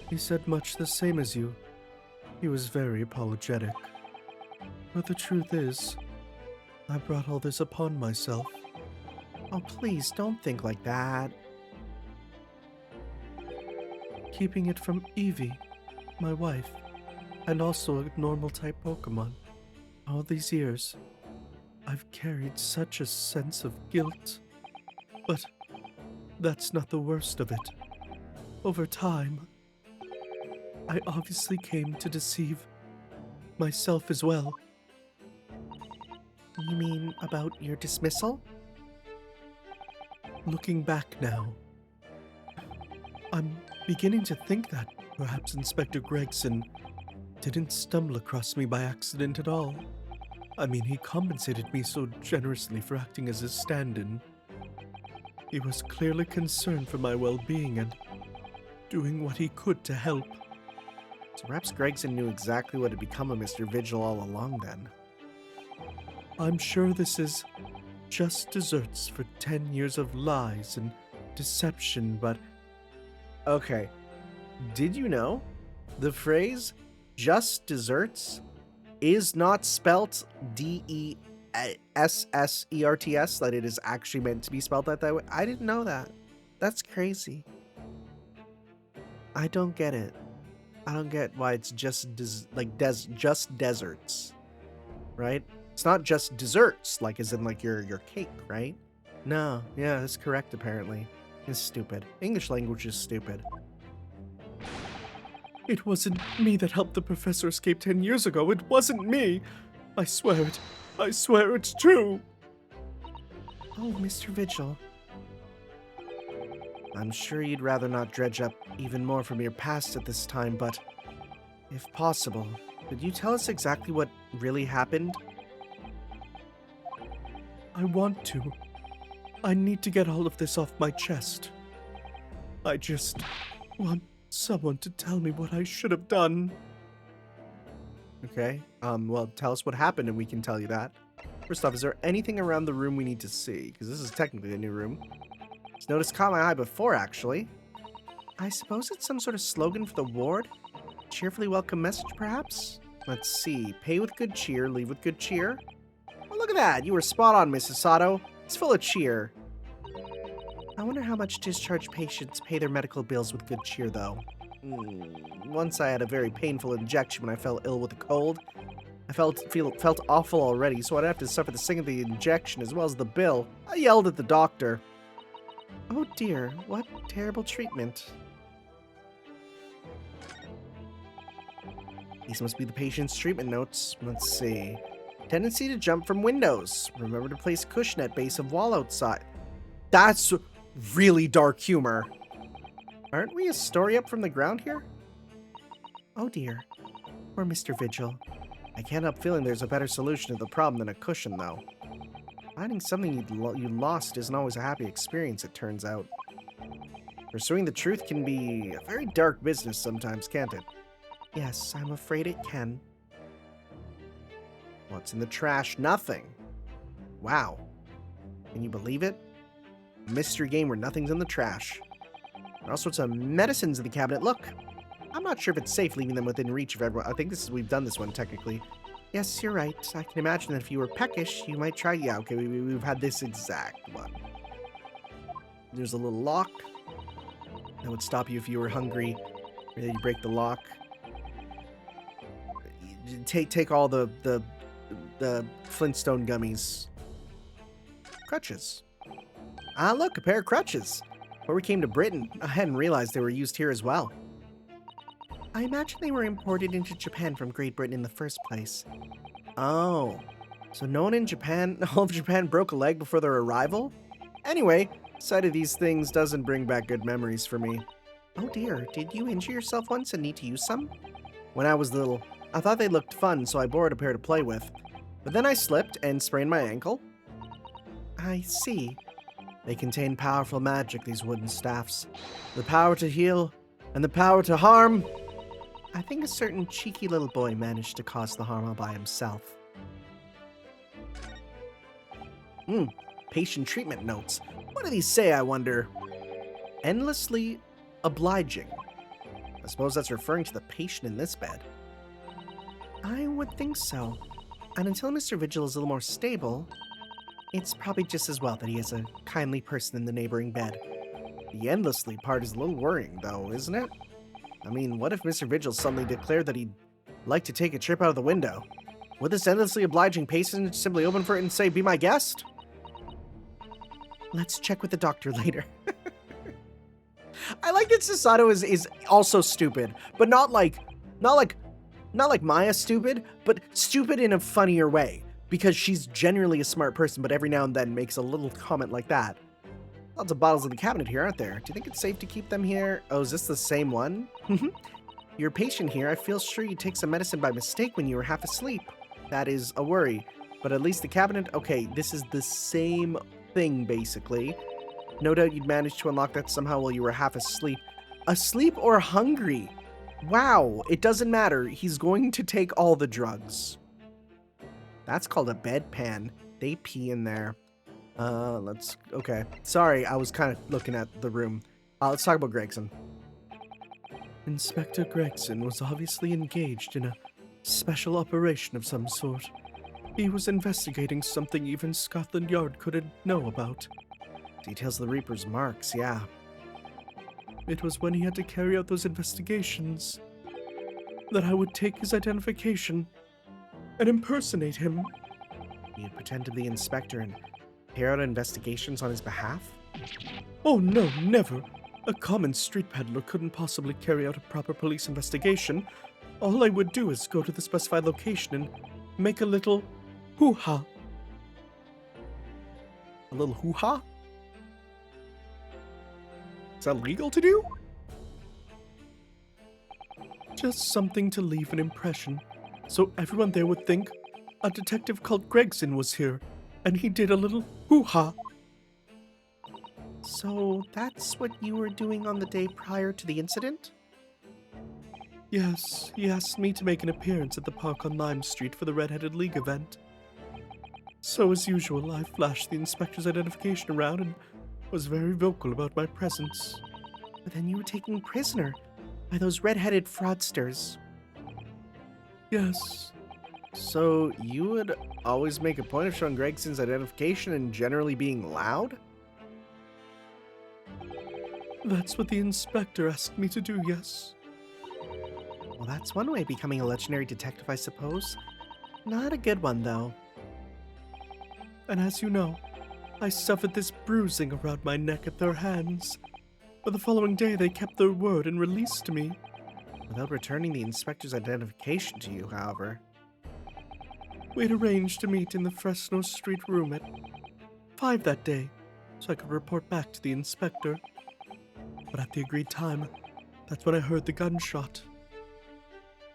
S2: He said much the same as you. He was very apologetic. But the truth is, I brought all this upon myself. Oh, please, don't think like that. Keeping it from Eevee, my wife, and also a normal-type Pokemon. All these years, I've carried such a sense of guilt. But that's not the worst of it. Over time, I obviously came to deceive
S3: myself as well.
S1: You mean about your dismissal?
S3: Looking back now, I'm beginning to think that perhaps Inspector Gregson didn't stumble across me by accident at all. I mean, he compensated me so generously for acting as his stand-in. He was clearly concerned for my well-being and doing what he could to help.
S1: So perhaps Gregson knew exactly what had become of Mr. Vigil all along then.
S3: I'm sure this is just desserts for 10 years of lies and deception, but
S1: Okay, did you know the phrase just desserts is not spelt D-E-S-S-E-R-T-S, that it is actually meant to be spelled that way? I didn't know that. That's crazy. I don't get it. I don't get why it's just just deserts, right? It's not just desserts, like as in like your cake, right? No, yeah, that's correct apparently. It's stupid. English language is stupid.
S3: it wasn't me that helped the professor escape 10 years ago. It wasn't me. I swear it. I swear it's true.
S1: Oh, Mr. Vigil. I'm sure you'd rather not dredge up even more from your past at this time, but if possible, could you tell us exactly what really happened?
S3: I want to. I need to get all of this off my chest. I just want someone to tell me what I should have done.
S1: Okay, well, tell us what happened and we can tell you that. First off, is there anything around the room we need to see? Because this is technically a new room. This notice caught my eye before, actually. I suppose it's some sort of slogan for the ward? Cheerfully welcome message, perhaps? Let's see. Pay with good cheer, leave with good cheer. Oh, look at that. You were spot on, Mrs. Sato. It's full of cheer. I wonder how much discharged patients pay their medical bills with good cheer, though. Once I had a very painful injection when I fell ill with a cold. I felt awful already, so I'd have to suffer the sting of the injection as well as the bill. I yelled at the doctor. Oh dear, what terrible treatment. These must be the patient's treatment notes. Let's see. Tendency to jump from windows. Remember to place cushion at base of wall outside. That's really dark humor. Aren't we a story up from the ground here? Oh dear. Poor Mr. Vigil. I can't help feeling there's a better solution to the problem than a cushion, though. Finding something you lost isn't always a happy experience, it turns out. Pursuing the truth can be a very dark business sometimes, can't it? Yes, I'm afraid it can. What's in the trash? Nothing. Wow. Can you believe it? A mystery game where nothing's in the trash. There are all sorts of medicines in the cabinet. Look. I'm not sure if it's safe leaving them within reach of everyone. I think we've done this one technically. Yes, you're right. I can imagine that if you were peckish, you might try. Yeah, okay, we've had this exact one. There's a little lock that would stop you if you were hungry. Or you break the lock. Take all the Flintstone gummies. Crutches. Ah, look, a pair of crutches. Before we came to Britain, I hadn't realized they were used here as well. I imagine they were imported into Japan from Great Britain in the first place. Oh, so no one in Japan, all of Japan broke a leg before their arrival? Anyway, sight of these things doesn't bring back good memories for me. Oh dear, did you injure yourself once and need to use some? When I was little, I thought they looked fun, so I borrowed a pair to play with. But then I slipped and sprained my ankle. I see. They contain powerful magic, these wooden staffs. The power to heal and the power to harm. I think a certain cheeky little boy managed to cause the harm all by himself. Patient treatment notes. What do these say, I wonder? Endlessly obliging. I suppose that's referring to the patient in this bed. I would think so. And until Mr. Vigil is a little more stable, it's probably just as well that he has a kindly person in the neighboring bed. The endlessly part is a little worrying, though, isn't it? I mean, what if Mr. Vigil suddenly declared that he'd like to take a trip out of the window? Would this endlessly obliging patient simply open for it and say, "Be my guest"? Let's check with the doctor later. I like that Sasato is also stupid, but not like Not like Maya stupid, but stupid in a funnier way. Because she's generally a smart person, but every now and then makes a little comment like that. Lots of bottles in the cabinet here, aren't there? Do you think it's safe to keep them here? Oh, is this the same one? You're a patient here. I feel sure you take some medicine by mistake when you were half asleep. That is a worry. But at least the cabinet... Okay, this is the same thing, basically. No doubt you'd managed to unlock that somehow while you were half asleep. Asleep or hungry? Wow, it doesn't matter. He's going to take all the drugs. That's called a bedpan. They pee in there. Okay. Sorry, I was kind of looking at the room. Let's talk about Gregson.
S3: Inspector Gregson was obviously engaged in a special operation of some sort. He was investigating something even Scotland Yard couldn't know about.
S1: Details of the Reaper's marks, yeah.
S3: It was when he had to carry out those investigations that I would take his identification and impersonate him.
S1: You'd pretend to be the inspector and carry out investigations on his behalf?
S3: Oh no, never. A common street peddler couldn't possibly carry out a proper police investigation. All I would do is go to the specified location and make a little hoo-ha.
S1: A little hoo-ha? Is that legal to do?
S3: Just something to leave an impression, so everyone there would think a detective called Gregson was here, and he did a little hoo-ha.
S1: So that's what you were doing on the day prior to the incident?
S3: Yes, he asked me to make an appearance at the park on Lime Street for the Red-Headed League event. So as usual, I flashed the inspector's identification around and was very vocal about my presence.
S1: But then you were taken prisoner by those red-headed fraudsters.
S3: Yes.
S1: So you would always make a point of showing Gregson's identification and generally being loud?
S3: That's what the inspector asked me to do, yes.
S1: Well, that's one way of becoming a legendary detective, I suppose. Not a good one, though.
S3: And as you know, I suffered this bruising around my neck at their hands. But the following day they kept their word and released me.
S1: Without returning the inspector's identification to you, however.
S3: We'd arranged to meet in the Fresno Street room at 5 that day, so I could report back to the inspector. But at the agreed time, that's when I heard the gunshot.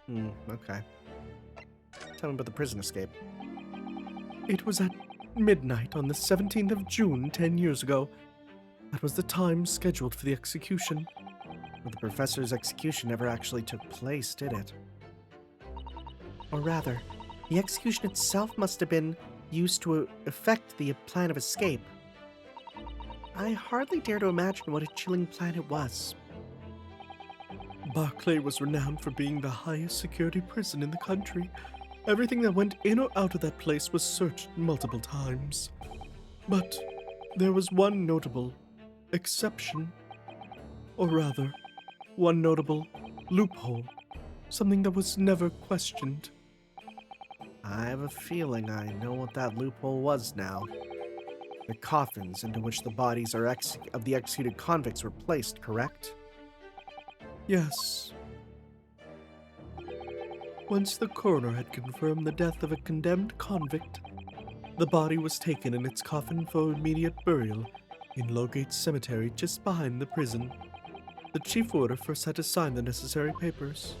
S1: Okay. Tell me about the prison escape.
S3: It was at midnight on the 17th of June 10 years ago. That was the time scheduled for the execution.
S1: But the professor's execution never actually took place, did it? Or rather, the execution itself must have been used to effect the plan of escape. I hardly dare to imagine what a chilling plan it was.
S3: Barclay was renowned for being the highest security prison in the country. Everything that went in or out of that place was searched multiple times. But there was one notable exception. Or rather, one notable loophole. Something that was never questioned.
S1: I have a feeling I know what that loophole was now. The coffins into which the bodies of the executed convicts were placed, correct?
S3: Yes. Once the coroner had confirmed the death of a condemned convict, the body was taken in its coffin for immediate burial in Lowgate Cemetery just behind the prison. The chief warder first had to sign the necessary papers.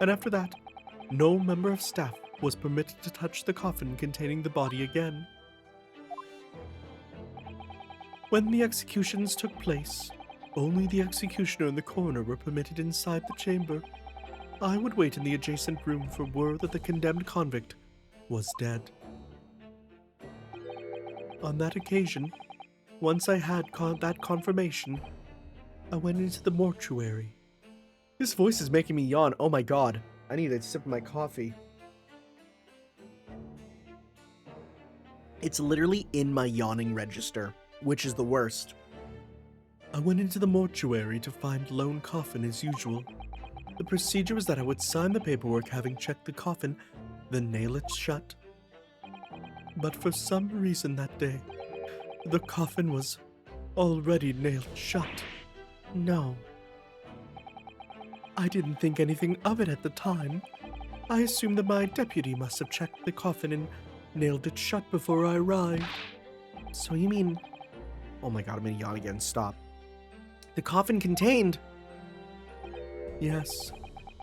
S3: And after that, no member of staff was permitted to touch the coffin containing the body again. When the executions took place, only the executioner and the coroner were permitted inside the chamber. I would wait in the adjacent room for word that the condemned convict was dead. On that occasion, once I had that confirmation, I went into the mortuary.
S1: This voice is making me yawn. Oh my god. I need a sip of my coffee. It's literally in my yawning register, which is the worst.
S3: I went into the mortuary to find lone coffin as usual. The procedure was that I would sign the paperwork having checked the coffin, then nail it shut. But for some reason that day, the coffin was already nailed shut.
S1: No.
S3: I didn't think anything of it at the time. I assumed that my deputy must have checked the coffin and nailed it shut before I arrived.
S1: So you mean... Oh my god, I'm gonna yawn again. Stop. The coffin contained...
S3: Yes,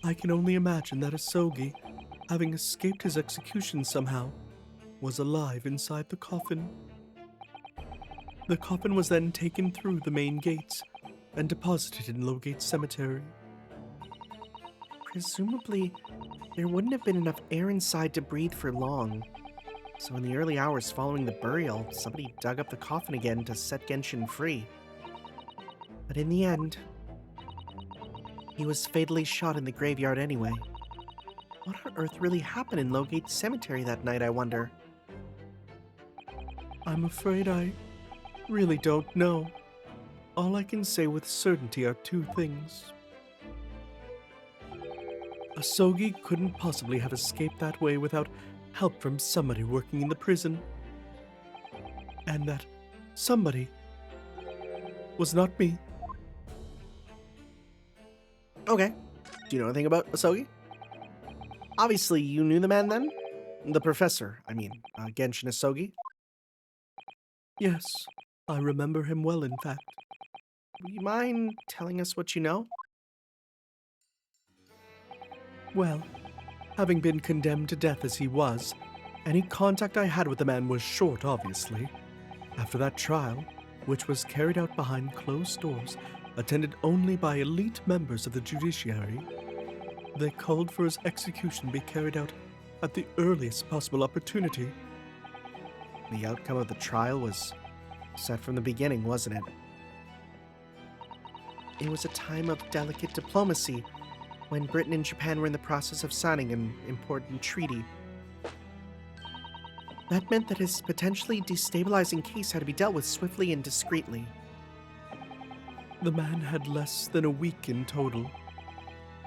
S3: I can only imagine that Asogi, having escaped his execution somehow, was alive inside the coffin. The coffin was then taken through the main gates and deposited in Lowgate Cemetery.
S1: Presumably, there wouldn't have been enough air inside to breathe for long. So in the early hours following the burial, somebody dug up the coffin again to set Genshin free. But in the end, he was fatally shot in the graveyard anyway. What on earth really happened in Lowgate Cemetery that night, I wonder?
S3: I'm afraid I really don't know. All I can say with certainty are two things. Asogi couldn't possibly have escaped that way without help from somebody working in the prison. And that somebody was not me.
S1: Okay. Do you know anything about Asogi? Obviously, you knew the man then? The professor, Genshin Asogi?
S3: Yes, I remember him well, in fact.
S1: Would you mind telling us what you know?
S3: Well, having been condemned to death as he was, any contact I had with the man was short, obviously. After that trial, which was carried out behind closed doors, attended only by elite members of the judiciary, they called for his execution be carried out at the earliest possible opportunity.
S1: The outcome of the trial was set from the beginning, wasn't it? It was a time of delicate diplomacy, when Britain and Japan were in the process of signing an important treaty. That meant that his potentially destabilizing case had to be dealt with swiftly and discreetly.
S3: The man had less than a week in total.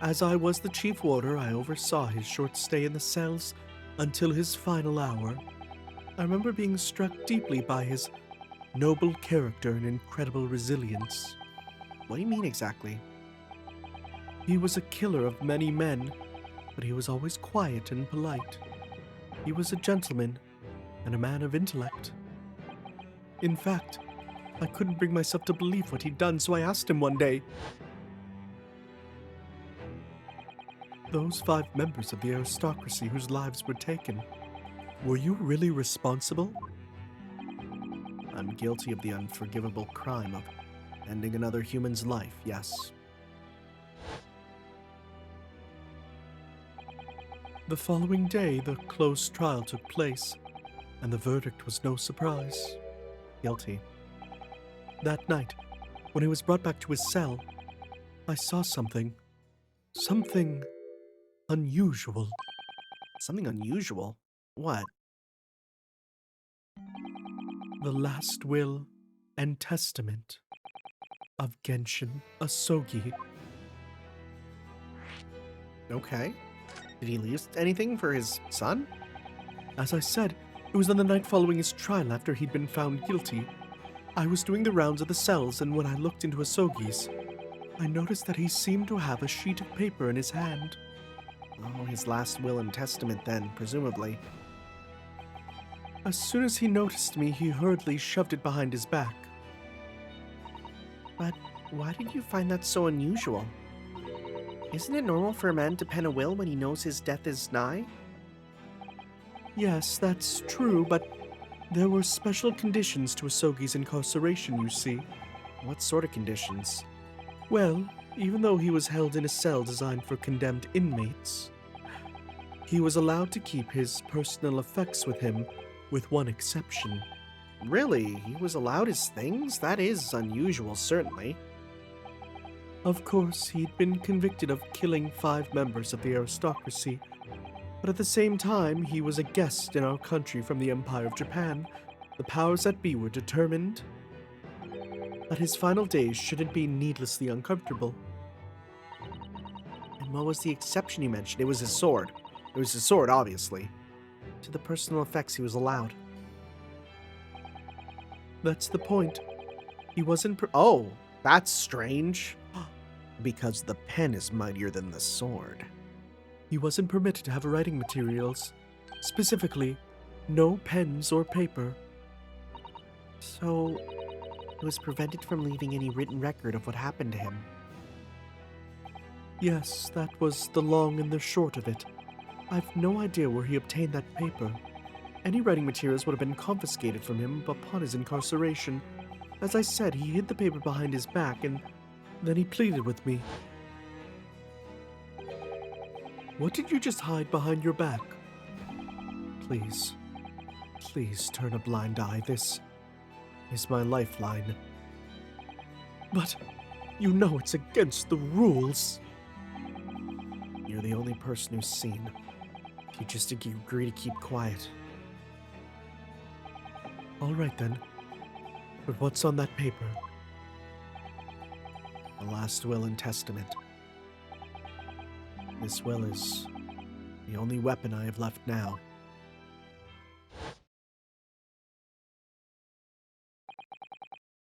S3: As I was the chief warder, I oversaw his short stay in the cells until his final hour. I remember being struck deeply by his noble character and incredible resilience.
S1: What do you mean exactly?
S3: He was a killer of many men, but he was always quiet and polite. He was a gentleman and a man of intellect. In fact, I couldn't bring myself to believe what he'd done, so I asked him one day, "Those 5 members of the aristocracy whose lives were taken, were you really responsible?"
S1: I'm guilty of the unforgivable crime of ending another human's life, yes.
S3: The following day, the closed trial took place, and the verdict was no surprise.
S1: Guilty.
S3: That night, when he was brought back to his cell, I saw something unusual.
S1: Something unusual? What?
S3: The last will and testament of Genshin Asogi.
S1: Okay. Did he leave anything for his son?
S3: As I said, it was on the night following his trial after he'd been found guilty. I was doing the rounds of the cells, and when I looked into Asogi's, I noticed that he seemed to have a sheet of paper in his hand.
S1: Oh, his last will and testament then, presumably.
S3: As soon as he noticed me, he hurriedly shoved it behind his back.
S1: But why did you find that so unusual? Isn't it normal for a man to pen a will when he knows his death is nigh?
S3: Yes, that's true, but there were special conditions to Asogi's incarceration, you see.
S1: What sort of conditions?
S3: Well, even though he was held in a cell designed for condemned inmates, he was allowed to keep his personal effects with him, with one exception.
S1: Really? He was allowed his things? That is unusual, certainly.
S3: Of course, he'd been convicted of killing 5 members of the aristocracy, but at the same time, he was a guest in our country from the Empire of Japan. The powers that be were determined that his final days shouldn't be needlessly uncomfortable.
S1: And what was the exception you mentioned? It was his sword. It was his sword, obviously. To the personal effects he was allowed.
S3: That's the point. He wasn't
S1: Oh, that's strange.
S2: Because the pen is mightier than the sword.
S3: He wasn't permitted to have writing materials. Specifically, no pens or paper.
S1: So, he was prevented from leaving any written record of what happened to him.
S3: Yes, that was the long and the short of it. I've no idea where he obtained that paper. Any writing materials would have been confiscated from him upon his incarceration. As I said, he hid the paper behind his back, and then he pleaded with me. What did you just hide behind your back? Please, please turn a blind eye. This is my lifeline. But you know it's against the rules.
S2: You're the only person who's seen. You just agree to keep quiet.
S3: All right then. But what's on that paper?
S2: The last will and testament. This will is the only weapon I have left now.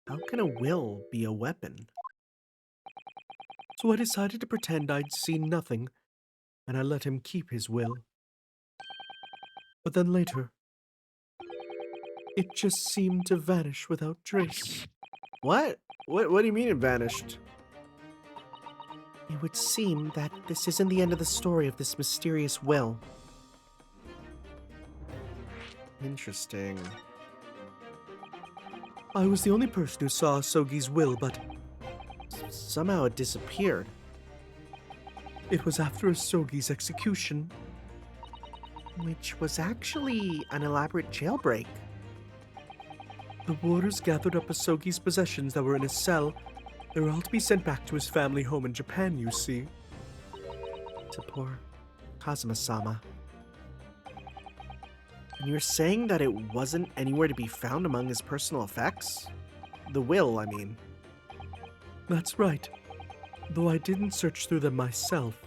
S1: How can a will be a weapon?
S3: So I decided to pretend I'd seen nothing, and I let him keep his will. But then later, it just seemed to vanish without trace.
S1: What? What do you mean it vanished? It would seem that this isn't the end of the story of this mysterious will.
S2: Interesting.
S3: I was the only person who saw Sogi's will, but
S1: Somehow it disappeared.
S3: it was after Sogi's execution.
S1: Which was actually an elaborate jailbreak.
S3: The warders gathered up Asogi's possessions that were in his cell. They were all to be sent back to his family home in Japan, you see.
S1: To poor Kazuma-sama. And you're saying that it wasn't anywhere to be found among his personal effects? The will, I mean.
S3: That's right, though I didn't search through them myself.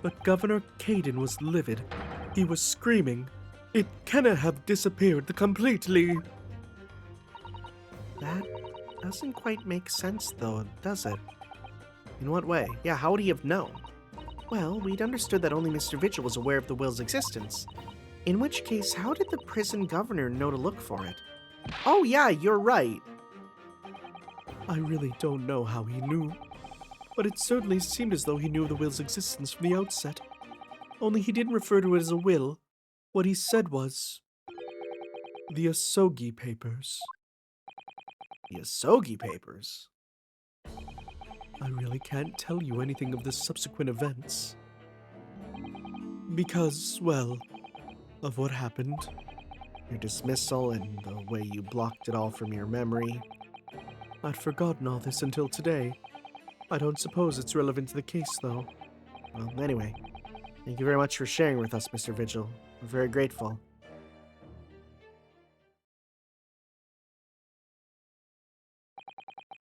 S3: But Governor Caden was livid. He was screaming, "It cannot have disappeared completely!"
S1: That doesn't quite make sense, though, does it? In what way? Yeah, how would he have known? Well, we'd understood that only Mr. Vigil was aware of the will's existence. In which case, how did the prison governor know to look for it? Oh yeah, you're right.
S3: I really don't know how he knew, but it certainly seemed as though he knew of the will's existence from the outset. Only he didn't refer to it as a will. What he said was, the Asogi papers.
S1: The Asogi papers?
S3: I really can't tell you anything of the subsequent events. Because, well, of what happened.
S1: Your dismissal and the way you blocked it all from your memory.
S3: I'd forgotten all this until today. I don't suppose it's relevant to the case, though.
S1: Well, anyway, thank you very much for sharing with us, Mr. Vigil. We're very grateful.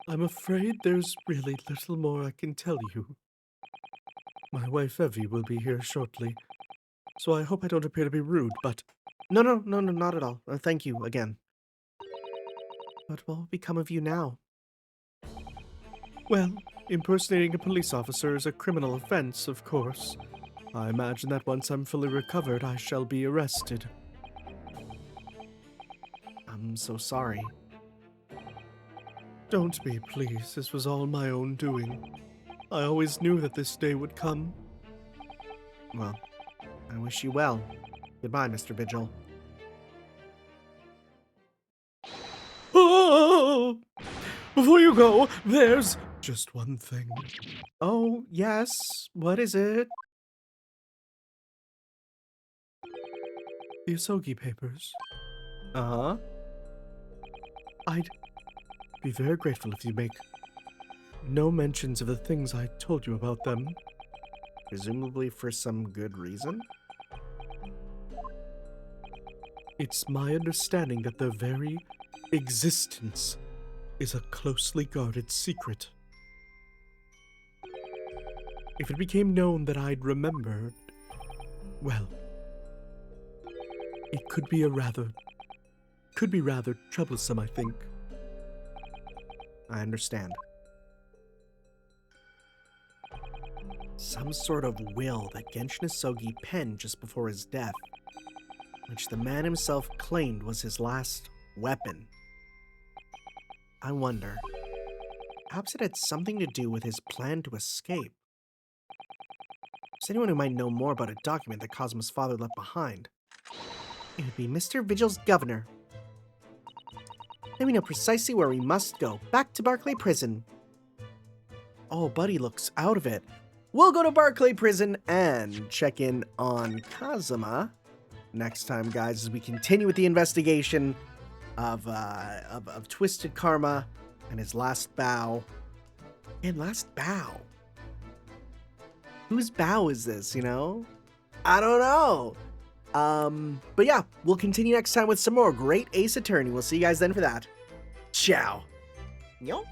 S3: I'm afraid there's really little more I can tell you. My wife Evie will be here shortly, so I hope I don't appear to be rude, but
S1: No, not at all. Thank you again. But what will become of you now?
S3: well, impersonating a police officer is a criminal offense, of course. I imagine that once I'm fully recovered, I shall be arrested.
S1: I'm so sorry.
S3: Don't be, please. This was all my own doing. I always knew that this day would come.
S1: Well, I wish you well. Goodbye, Mr. Vigil.
S3: Oh! Before you go, there's just one thing.
S1: Oh, yes. What is it?
S3: The Asogi papers.
S1: Uh-huh.
S3: I'd be very grateful if you make no mentions of the things I told you about them.
S1: Presumably for some good reason?
S3: It's my understanding that their very existence is a closely guarded secret. If it became known that I'd remembered, well, it could be rather troublesome, I think.
S1: I understand.
S2: some sort of will that Genshin Isogi penned just before his death, which the man himself claimed was his last weapon. I wonder, perhaps it had something to do with his plan to escape. Is anyone who might know more about a document that Cosmo's father left behind? It would be Mr. Vigil's governor. Let me know precisely where we must go. Back to Barclay Prison. Oh, Buddy looks out of it. We'll go to Barclay Prison and check in on Kazuma next time, guys, as we continue with the investigation of Twisted Karma and his last bow. And last bow. Whose bow is this, you know? I don't know. But yeah, we'll continue next time with some more Great Ace Attorney. We'll see you guys then for that. Ciao.
S1: Yo.